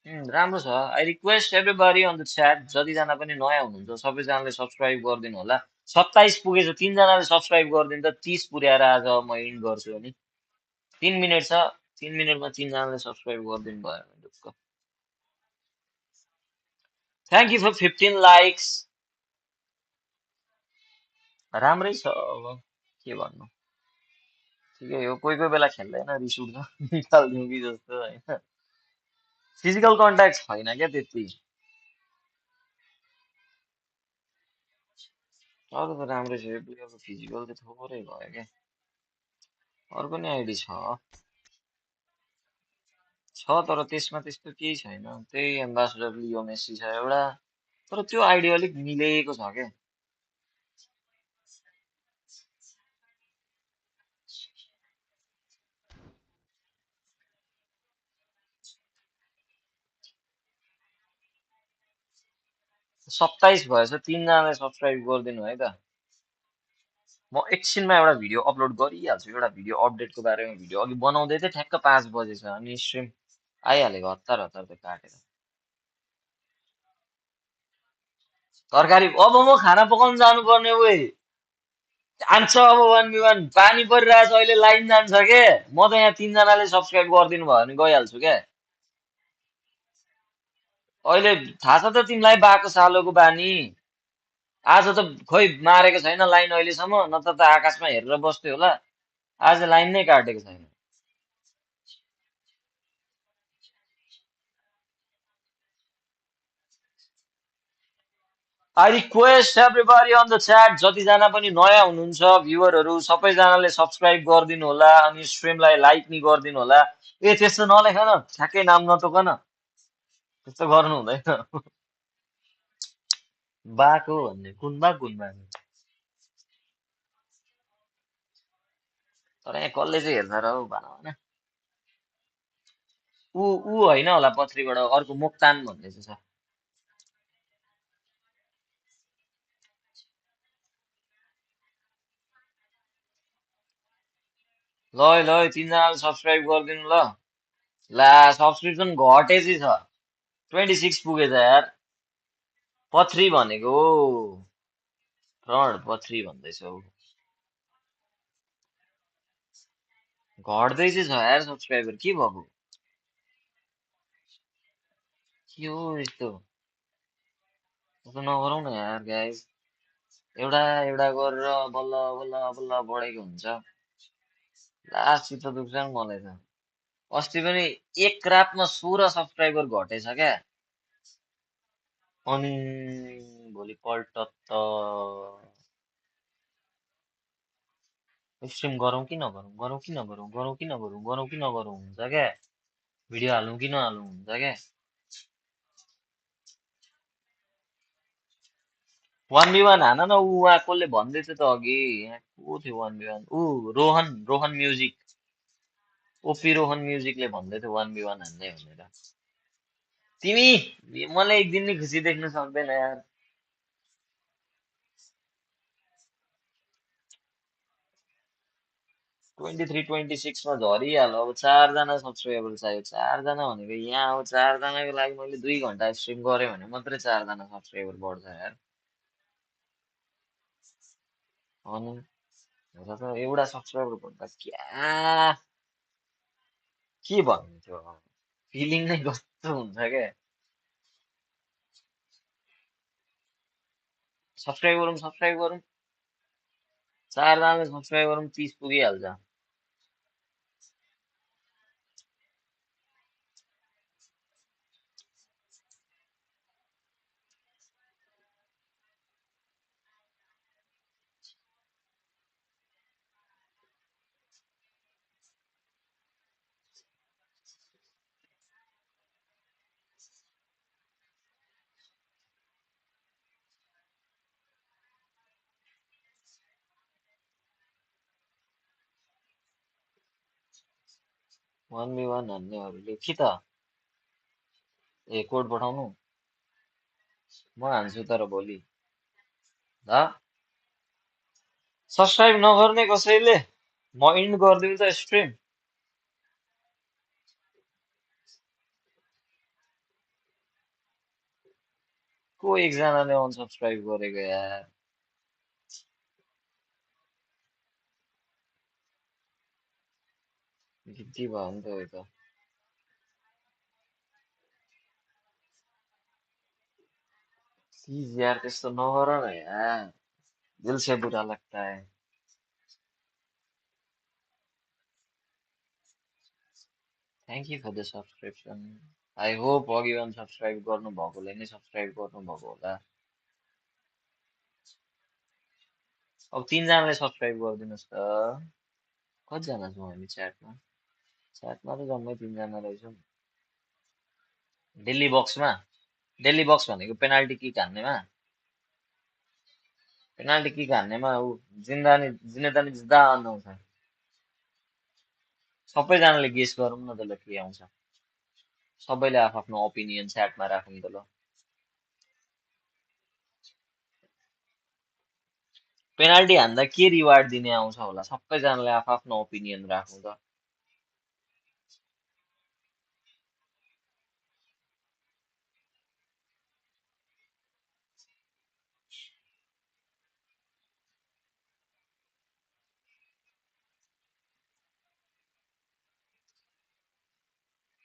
राम्रो छ I request everybody on the chat जतिजना पनि नयाँ हुनुहुन्छ सबैजनाले सब्सक्राइब गरिदिनु होला 27 पुगेछ तीनजनाले सब्सक्राइब गरिदिनु त 30 पुर्याएर आज म इन्ड गर्छु अनि 3 मिनट छ 3 मिनटमा तीनजनाले सब्सक्राइब गरिदिनु भयो भने ढुक्क थ्याङ्क यू फर 15 लाइक्स राम्रै छ अब के भन्नु ठिकै हो कोही कोही बेला खेल्दैन रिस उठ्छ निकालिदिउँ कि जस्तो होइन फिजिकल कन्ट्याक्ट छैन क्या त्यति अरू त राम्रै छ यो प्लेयरको फिजिकल चाहिँ थोरै भयो क्या अर्को नि आइडी छ तर त्यसमा त्यस्तो केही छैन त्यही एम्बासडर लियो मेस्सी छ एउटा तर त्यो आइडी अलिक मिलेको छ क्या 27 भएछ तीनजनाले सब्सक्राइब गरिदिनु है त म एकछिनमा एउटा भिडियो अपलोड गरिहाल्छु एउटा भिडियो अपडेटको बारेमा भिडियो अघि बनाउँदै थिएँ ठ्याक्क 5 बजेछ अनि स्ट्रिम आइहालेको हतार हतार त काटेर तरकारी अब म खाना पकाउन जानुपर्ने उही जान्छ अब 1v1 पानी परिरहेछ अहिले लाइन जान्छ के म त यहाँ तीनजनाले सब्सक्राइब गरिदिनु भयो भने गइहाल्छु क्या अहिले थाहा छ त तिमीलाई बाको सालोको बानी आज त खोइ मारेको छैन लाइन अहिलेसम्म नत्र त आकाशमा हेरेर बस्थ्यो होला आज लाइन नै काटेको छैन I request everybody on the chat जतिजना पनि नयाँ हुनुहुन्छ भ्युअरहरू सबैजनाले सब्सक्राइब गरिदिनु होला अनि स्ट्रिमलाई लाइक नि गरिदिनु होला ए त्यस्तो नलेख न ठ्याक्कै नाम नतोक न त्यस्तो गर्नु हुँदैन बाको भन्ने कुन बा तर यहाँ कसले चाहिँ हेर्छ र हौ भन भन ऊ होइन होला पत्रीबाट अर्को मोक्तान भन्ने चाहिँ छ ल है ल है तीनजनाले सब्सक्राइब गरिदिनु ल ला सब्सक्रिप्सन घटेपछि छ 26 पुगेछ यार पथरी भनेको फ्रड पथरी भन्दैछौ घट्दै चाहिँ छ यार सब्सक्राइबर के भएको के हो यस्तो नगरौ न यार गाइस एउटा एउटा गरेर बल्ल बल्ल बल्ल बढेको हुन्छ। लास्ट चित्त दुख्छ नि मलाई त। अस्ति पनि एक रातमा 16 सब्सक्राइबर घटेछ क्या। अनि भोलिपल्ट त स्ट्रिम गरौँ कि नगरौँ, गरौँ कि नगरौँ, गरौँ कि नगरौँ, गरौँ कि नगरौँ हुन्छ क्या। भिडियो हालौँ कि नहालौँ हुन्छ क्या। 1v1 हान न। ऊ उहाँ कसले भन्दै थियो त अघि, यहाँ को थियो 1v1? ऊ रोहन रोहन म्युजिक, ओपी रोहन म्युजिकले भन्दै थियो 1v1 हान्ने भनेर। तिमी मलाई एक दिन नि खुसी देख्न सक्दैन यार। 23-26 मा झरिहाल्यो। अब 4 जना सब्सक्राइबर चाहियो। 4 जना भनेको यहाँ अब 4 जनाको लागि मैले 2 घन्टा स्ट्रिम गरेँ भने मात्रै 4 जना सब्सक्राइबर बढ्छ यार। अनि हेर त एउटा सब्सक्राइबर भन्दा क्या के भन्नु थियो, फिलिङ नै कस्तो हुन्छ क्या। सब्सक्राइब गरौँ 4 जनाले सब्सक्राइब गरौँ 30 पुगिहाल्छ। वान बी वान हान्नेहरूले कि त ए कोड पठाउनु, म हान्छु तर भोलि ल। सब्सक्राइब नगर्ने कसैले, म इन्ड गरिदिउँ त स्ट्रिम। को एकजनाले अनसब्सक्राइब गरेको यार। गिद्दी भयो नि त यो त। प्लिज यार त्यस्तो नगर न यार, दिल से बुरा लगता है। Thank you for the subscription. I hope अघि अनसब्सक्राइब गर्नु भएकोले नै सब्सक्राइब गर्नु भएको होला। अब 3 जनाले सब्सक्राइब गरिदिनुहोस् त। कतिजना छौँ हामी च्याटमा? च्याटमा त जम्मै 3 जना रहेछौँ। डेली बक्समा, डेली बक्स भनेको पेनाल्टी किक हान्नेमा, पेनाल्टी किक हान्नेमा ऊ जिन्दानी जिनेदानी जिद्दान आउँछ। सबैजनाले गेस गरौँ न त ल के आउँछ। सबैले आफ्नो ओपिनियन च्याटमा राखौँ त ल। पेनाल्टी हान्दा के रिवार्ड दिने आउँछ होला, सबैजनाले आफ्नो ओपिनियन राखौँ त।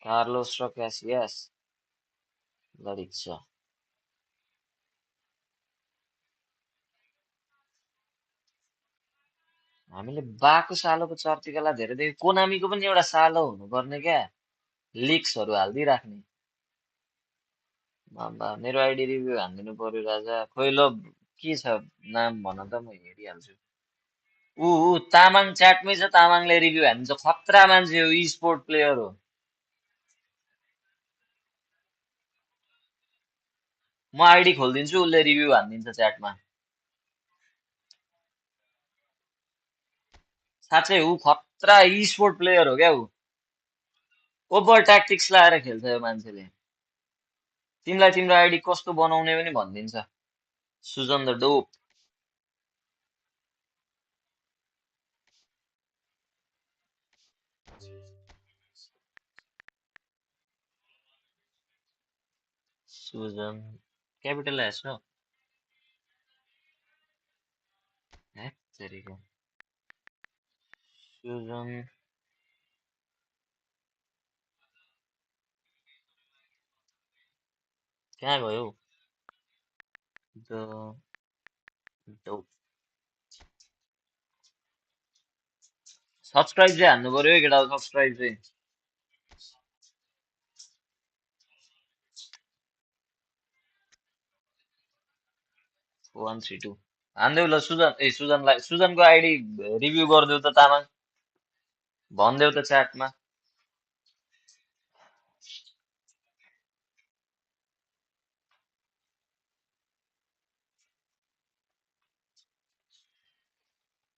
कार्लोस र क्यासियस लडिक छ। हामीले बाको सालोको चर्तीका धेरै देख्यो। कोनामीको पनि एउटा सालो हुनुपर्ने क्या, लिक्सहरू हालिदिइराख्ने। मेरो आइडी रिभ्यू हानिदिनु पर्यो राजा। खोइ ल के छ नाम भन त, म हेरिहाल्छु। ऊ तामाङ च्याटमै छ, तामाङले रिभ्यू हानिदिन्छ। खतरा मान्छे हो, स्पोर्ट प्लेयर हो। म आइडी खोलिदिन्छु, उसले रिभ्यू हानिदिन्छ च्याटमा। साँच्चै ऊ खतरा स्पोर्ट प्लेयर हो क्या ऊ। ओभर ट्याक्टिक्स लाएर खेल्छ यो मान्छेले। तिमीलाई तिम्रो आइडी कस्तो बनाउने पनि भनिदिन्छ। Sujan the dope. Sujan capital S हो। हेत्तेरीको सुजन कहाँ गयो? द सब्सक्राइब चाहिँ हान्नु पर्यो है केटा सब्सक्राइब चाहिँ 4132 हान्देऊ ल सुजनलाई सुजनको आइडी रिभ्यू गरिदेऊ त तामाङ भनिदेऊ त च्याटमा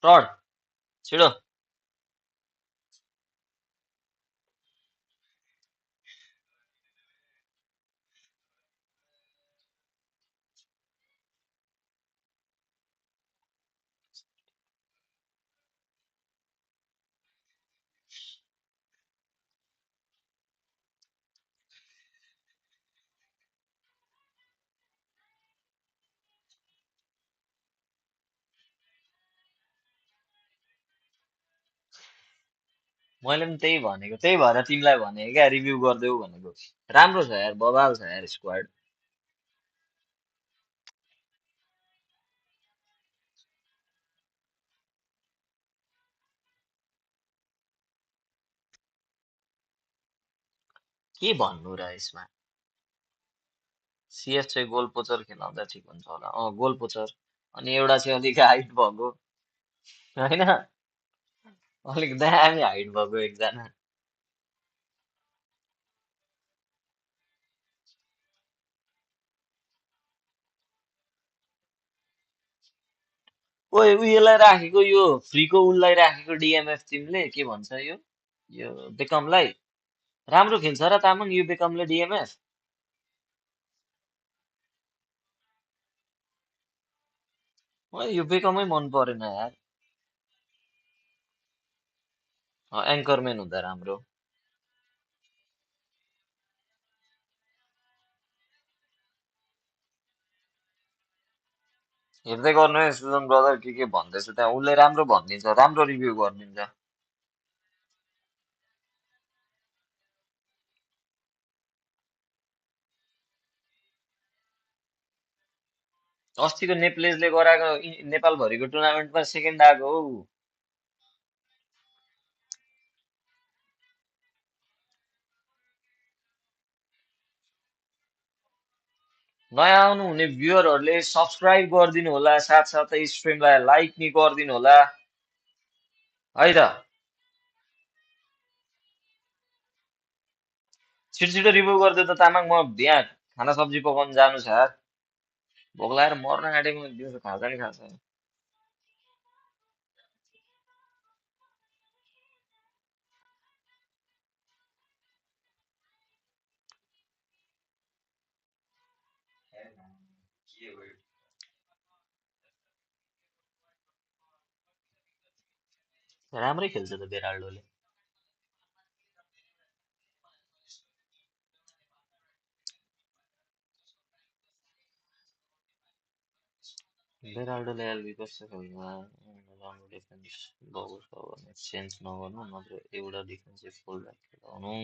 प्रड छिडो मैले पनि त्यही भनेको त्यही भएर तिमीलाई भनेको क्या रिभ्यू गरिदेऊ भनेको राम्रो छ यार बवाल छ यार स्क्वाड के भन्नु र यसमा सिएस चाहिँ गोल पोचर खेलाउँदा ठिक हुन्छ होला गोल पोचर अनि एउटा चाहिँ अलिक हाइट भएको होइन अलिक दामी हाइट भएको एकजना ओए उयोलाई राखेको यो फ्रीको उसलाई राखेको डिएमएफ टिमले के भन्छ यो बेकमलाई राम्रो खेल्छ र तामाङ यो बेकमले डिएमएफ मलाई यो बेकमै मन परेन यार एङ्करम्यान हुँदा राम्रो हेर्दै गर्नु है सुजन ब्रदर के भन्दैछ त्यहाँ उसले राम्रो भनिदिन्छ राम्रो रिभ्यू गरिदिन्छ अस्तिको नेप्लेजले गराएको नेपालभरिको टुर्नामेन्टमा सेकेन्ड आएको हौ नयाँ आउनु हुने भ्युअरहरूले सब्सक्राइब गरिदिनु होला साथसाथै स्ट्रिमलाई लाइक नि गरिदिनु होला है त छिटो छिटो रिभ्यू गरिदियो त तामाङ म यहाँ खाना सब्जी पकाउनु जानु छ यार भोक लागेर मर्न आँटेको दिउँसो खाजा नि खाएको छैन राम्रै खेल्छ त बेराल्डोले बेराल्डोले एलबी कस्तो खेल्छ राम्रो डिफेन्स भएको छ भने चेन्ज नगर्नु नत्र एउटा डिफेन्सिभ फुलब्याक खेलाउनु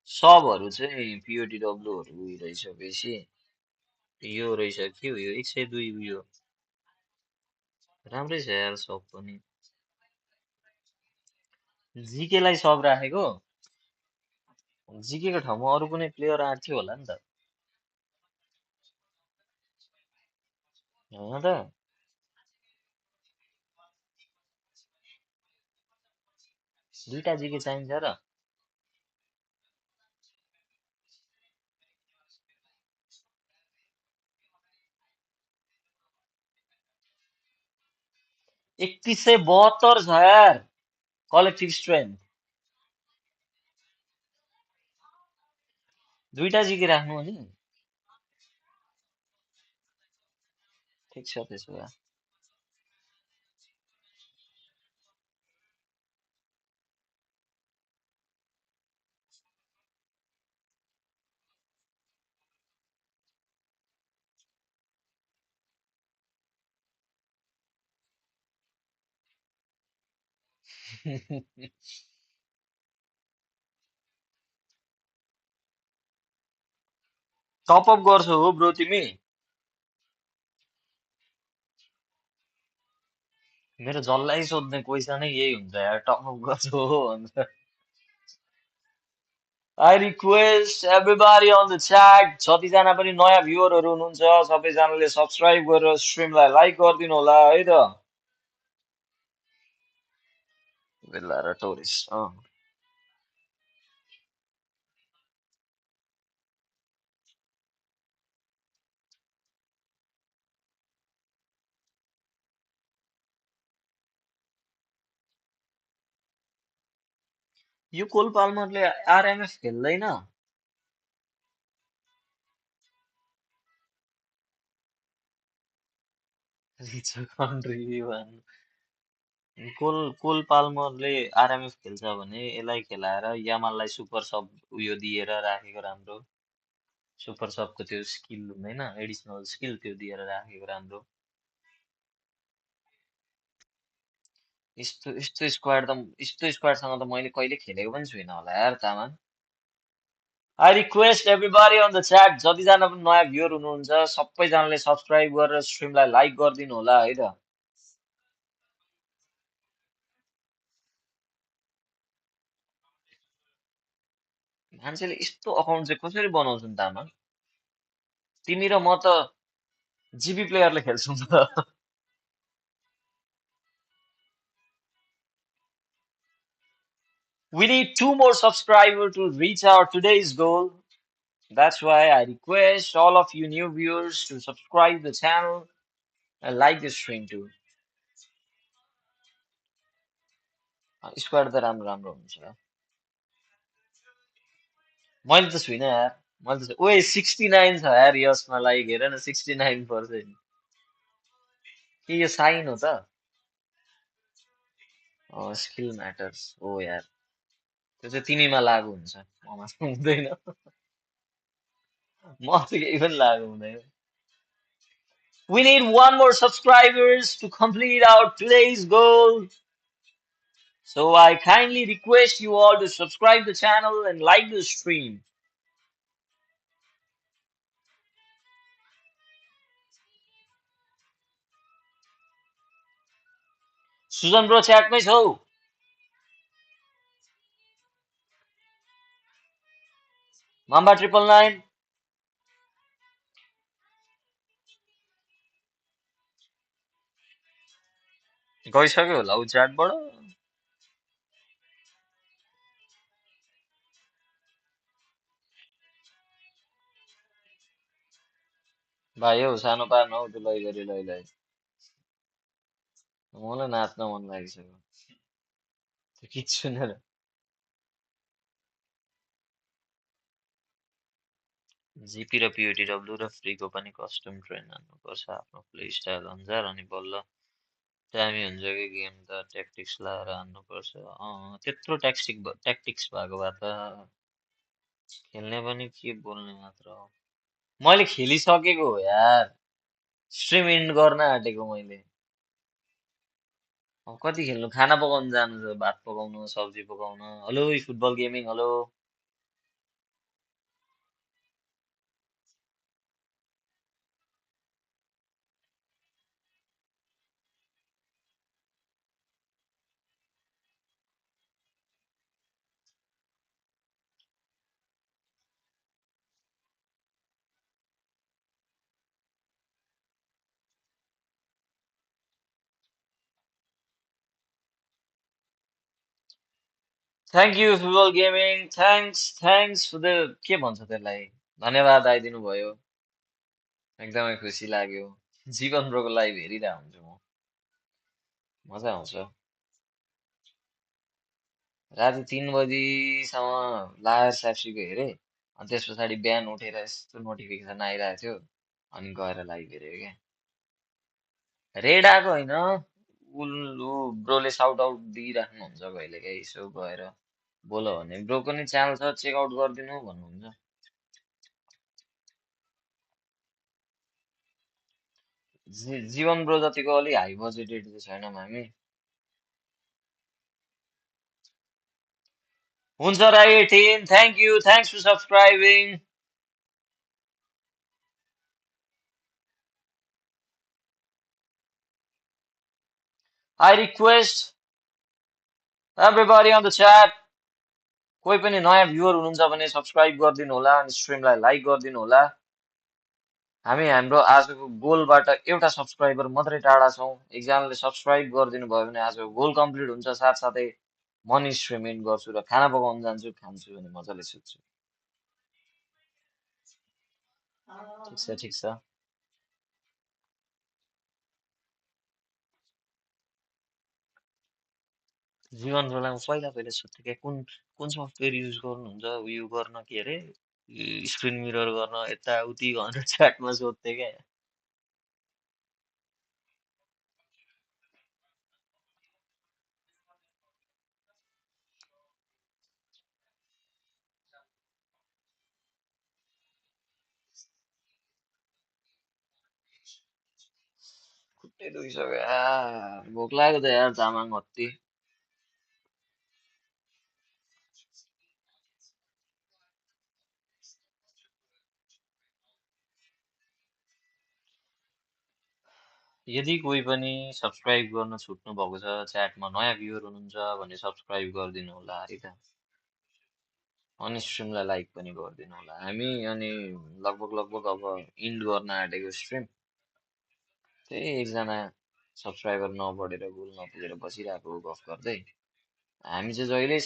सबहरू चाहिँ पिओटिडब्ल्यूहरू रहेछ बेसी यो रहेछ के हो यो 102 उयो राम्रै छ यार सब पनि जिकेलाई सब राखेको जिकेको ठाउँमा अरू कुनै प्लेयर आँट्थ्यो होला नि त होइन त दुईटा जिके चाहिन्छ र 3172 छ यार कलेक्टिभ स्ट्रेन्थ दुईटा जिके राख्नु हो नि ठिक छ त्यसो भए टपअप गर्छौ हो ब्रो तिमी? मेरो जसलाई सोध्ने क्वेसन नै यही हुन्छ यार, टपअप गर्छौ हो भन्छ। I request everybody on the chat, जतिजना पनि नयाँ भ्युअरहरू हुनुहुन्छ सबैजनाले सब्सक्राइब गरेर स्ट्रिमलाई लाइक गरिदिनु होला है त। बेला र टोरिस्ट यो कोल पाल्मरले आरएमएफ खेल्दैन? रिच कन्ट्री वान। कोल पाल्मरले आरएमएफ खेल्छ भने यसलाई खेलाएर यामाललाई सुपर सब उयो दिएर राखेको राम्रो। सुपर सबको त्यो स्किल हुँदैन, एडिसनल स्किल त्यो दिएर राखेको राम्रो। यस्तो स्क्वाडसँग त मैले कहिले खेलेको पनि छुइनँ होला यार तामान। I request everybody on the chat, जतिजना पनि नयाँ भ्युअर हुनुहुन्छ सबैजनाले सब्सक्राइब गरेर स्ट्रिमलाई लाइक गरिदिनु होला है त। मान्छेले यस्तो अकाउन्ट चाहिँ कसरी बनाउँछन् तामा? तिमी र म त जिपी प्लेयरले खेल्छौँ त। We need two more subscribers to reach our today's goal. That's why I request all of you new viewers to subscribe the channel and like the stream too. Squad त राम्रो राम्रो हुन्छ। मैले त छुइनँ यार। मैले त ओए 69 छ यार यसमा, लाइक हेर न 69%। के यो साइन हो त? स्किल म्याटर्स हो यार। त्यो चाहिँ तिमीमा लागु हुन्छ, ममा चाहिँ हुँदैन। म चाहिँ केही पनि लागु हुँदैन। We need one more subscribers to complete our today's goal. So I kindly request you all to subscribe the channel and like the stream. Sujan bro च्याटमै छौ? माम्बा 999 गइसक्यो होला ऊ च्याटबाट। भाइ हौ सानो पार्न हौ त्यो लै गरी लैलाई। मलाई नाच्न मन लागिसक्यो त्यो गीत सुनेर। जिपी र पिओटिडब्ल्यू र फ्रीको पनि कस्टम ट्रेन हान्नुपर्छ आफ्नो प्ले स्टाइल अनुसार, अनि बल्ल दामी हुन्छ कि गेम त। ट्याक्टिक्स लाएर हान्नुपर्छ। त्यत्रो ट्याक्टिक्स भएको भए त खेल्ने पनि के बोल्ने मात्र हो। मैले खेलिसकेको हो यार, स्ट्रिम इन्ड गर्न आँटेको मैले। अब कति खेल्नु, खाना पकाउनु जानु छ, भात पकाउनु, सब्जी पकाउन। Hello football gaming, hello. Thank you football gaming, thanks for the के भन्छ त्यसलाई, धन्यवाद आइदिनु भयो, एकदमै खुसी लाग्यो। जीवन ब्रोको लाइभ हेरिरहेको हुन्छु म, मजा आउँछ। राति 3 बजीसम्म लायर साप्सीको हेरेँ, अनि त्यस पछाडि बिहान उठेर यस्तो नोटिफिकेसन आइरहेको थियो, अनि गएर लाइभ हेरेँ क्या। रेड आएको होइन, ऊ ब्रोले साउट आउट दिइराख्नुहुन्छ कहिलेकाहीँ, यसो गएर बोल भने ब्रोको नि च्यानल छ चेकआउट गरिदिनु भन्नुहुन्छ। जीवन ब्रो जतिको अलि हाई बजेटेड चाहिँ छैनौँ हामी। हुन्छ Rai team, thank you, thanks for subscribing. I request everybody on the chat, कोही पनि नयाँ भ्युअर हुनुहुन्छ भने सब्स्क्राइब गरिदिनु होला अनि स्ट्रिमलाई लाइक गरिदिनु होला। हामी हाम्रो आजको गोलबाट एउटा सब्स्क्राइबर मात्रै टाढा छौँ। एकजनाले सब्स्क्राइब गरिदिनु भयो भने आजको गोल कम्प्लिट हुन्छ। साथसाथै मनी स्ट्रिम इन गर्छु र खाना पकाउन जान्छु, खान्छु भने मजाले सुत्छु। ठिक छ, ठिक छ। जीवन रोलामा पहिला पहिला सोध्थेँ क्या कुन सफ्टवेयर युज गर्नुहुन्छ उयो गर्न के अरे स्क्रिन मिरर गर्न यताउति भनेर च्याटमा सोध्थेँ क्या। खुट्टै दुखिसक्यो यार, भोक लाग्यो त यार तामाङ हत्ती। यदि कोही पनि सब्स्क्राइब गर्न छुट्नु भएको छ, च्याटमा नयाँ भ्युअर हुनुहुन्छ भने सब्स्क्राइब गरिदिनु होला है त। अनि स्ट्रिमलाई लाइक पनि गरिदिनु होला। हामी अनि लगभग अब इन्ड गर्न आँटेको स्ट्रिम। त्यही एकजना सब्स्क्राइबर नबढेर गोल नपुगेर बसिरहेको गफ गर्दै। हामी चाहिँ जहिले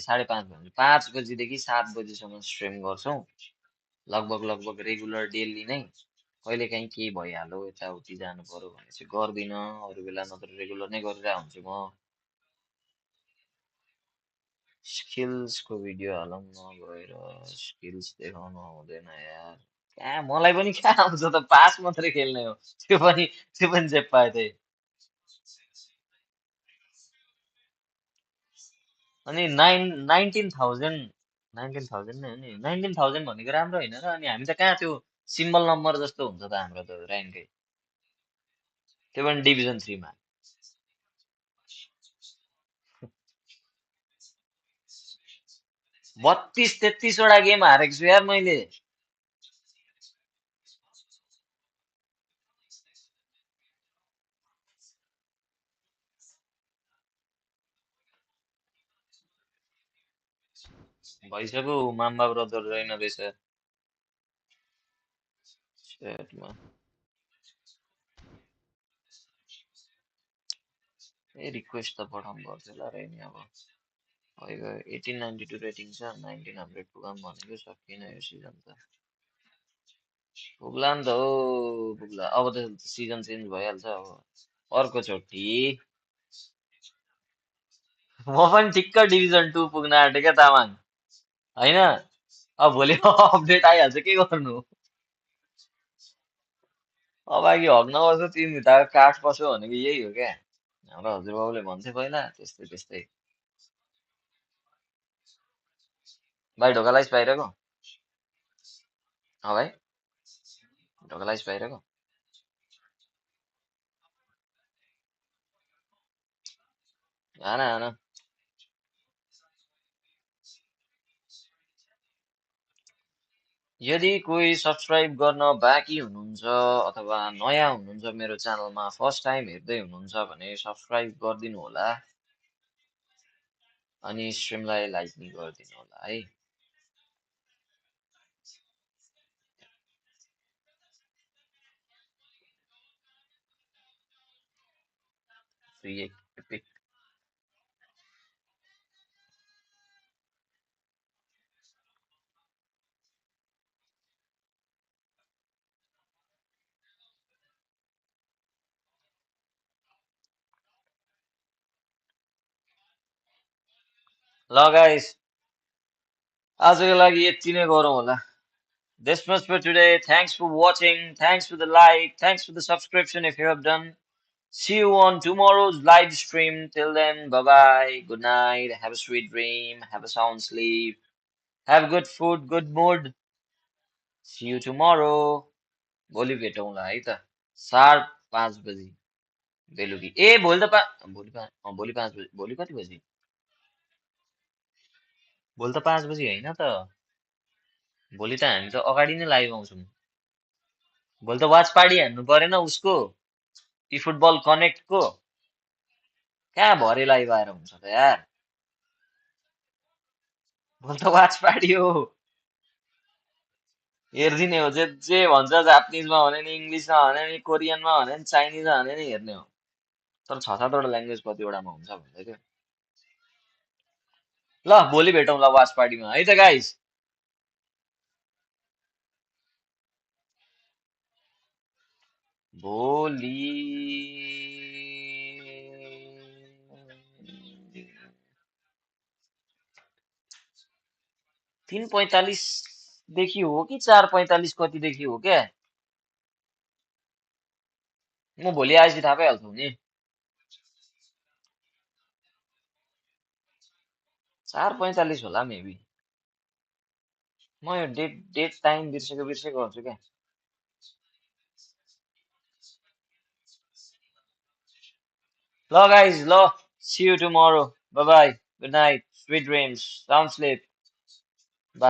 साढे 5 भन्छु 5 बजीदेखि 7 बजीसम्म स्ट्रिम गर्छौँ। लगभग रेगुलर डेली नै। कहिलेकाहीँ केही भइहाल्यो यताउति जानु पर्यो भने चाहिँ गर्दिनँ, अरू बेला नत्र रेगुलर नै गरिरहेको हुन्छु म। स्किल्सको भिडियो हालौँ न गएर, स्किल्स देखाउनु आउँदैन यार। कहाँ मलाई पनि कहाँ आउँछ त, पास मात्रै खेल्ने हो। त्यो पनि जे पाए त्यही। अनि 19,000 नै हो नि। 19,000 भनेको राम्रो होइन र। अनि हामी त कहाँ त्यो सिम्बल नम्बर जस्तो हुन्छ त हाम्रो त ऱ्याङ्कै। त्यो पनि डिभिजन 3 मा। 32-33 वटा गेम हारेको छु यार मैले। भइसक्यो, माम्बा ब्रदर रहेन रहेछ च्याटमा। ए रिक्वेस्ट त पठाउनु पर्थ्यो होला रे नि अब। भइगयो 1892 रेटिङ छ, 1900 पुगाम भनेको सकिएन यो सिजन त। पुग्ला नि त हो, पुग्ला। अब त सिजन चेन्ज भइहाल्छ अब अर्को चोटि। म पनि ठिक्क डिभिजन 2 पुग्न आँटे क्या तामाङ, होइन? अब भोलि अपडेट आइहाल्छ, के गर्नु। अब अघि हग्न बस्यो 3 भित्ताको काठ पस्यो भनेको यही हो क्या। हाम्रो हजुरबाउले भन्थे पहिला त्यस्तै त्यस्तै। भाइ ढोका बाहिरको? भाइ ढोका बाहिरको? आना आना। यदि कोही सब्स्क्राइब गर्न बाँकी हुनुहुन्छ अथवा नयाँ हुनुहुन्छ मेरो च्यानलमा, फर्स्ट टाइम हेर्दै हुनुहुन्छ भने सब्स्क्राइब गरिदिनु होला अनि स्ट्रिमलाई लाइक पनि गरिदिनु होला है। ल गाइस, आजको लागि यति नै गरौँ होला। This much for today. Thanks for watching. Thanks for the like. Thanks for the subscription if you have done. See you on tomorrow's live stream. Till then, bye bye. Good night. Have a sweet dream. Have a sound sleep. Have good food, good mood. See you tomorrow. भोलि भेटौँला है त 5:30 बजी बेलुकी। ए भोलि त भोलि 5 बजी। भोलि कति बजी? भोलि त 5 बजी होइन त। भोलि त हामी त अगाडि नै लाइभ आउँछौँ। भोलि त वाच पार्टी हान्नु परेन उसको, ई फुटबल कनेक्टको। कहाँ भरे लाइभ आएर हुन्छ त यार म त वाच पार्टी हो हेरिदिने हो जे भन्छ जापानिजमा भने नि इङ्ग्लिसमा भने नि कोरियनमा भने नि चाइनिजमा भने नि हेर्ने हो तर छ सातवटा ल्याङ्ग्वेज कतिवटामा हुन्छ भन्दै थियो ल भोलि भेटौँ ल वाच पार्टीमा है त गाइस भोलि 3:45 देखि हो कि 4:45 कतिदेखि हो क्या म भोलि आएपछि थाहा पाइहाल्छु नि 4:45 होला मेबी म यो डेट टाइम बिर्सेको हुन्छु क्या ल गाइज ल see you tomorrow bye bye good night sweet dreams sound slip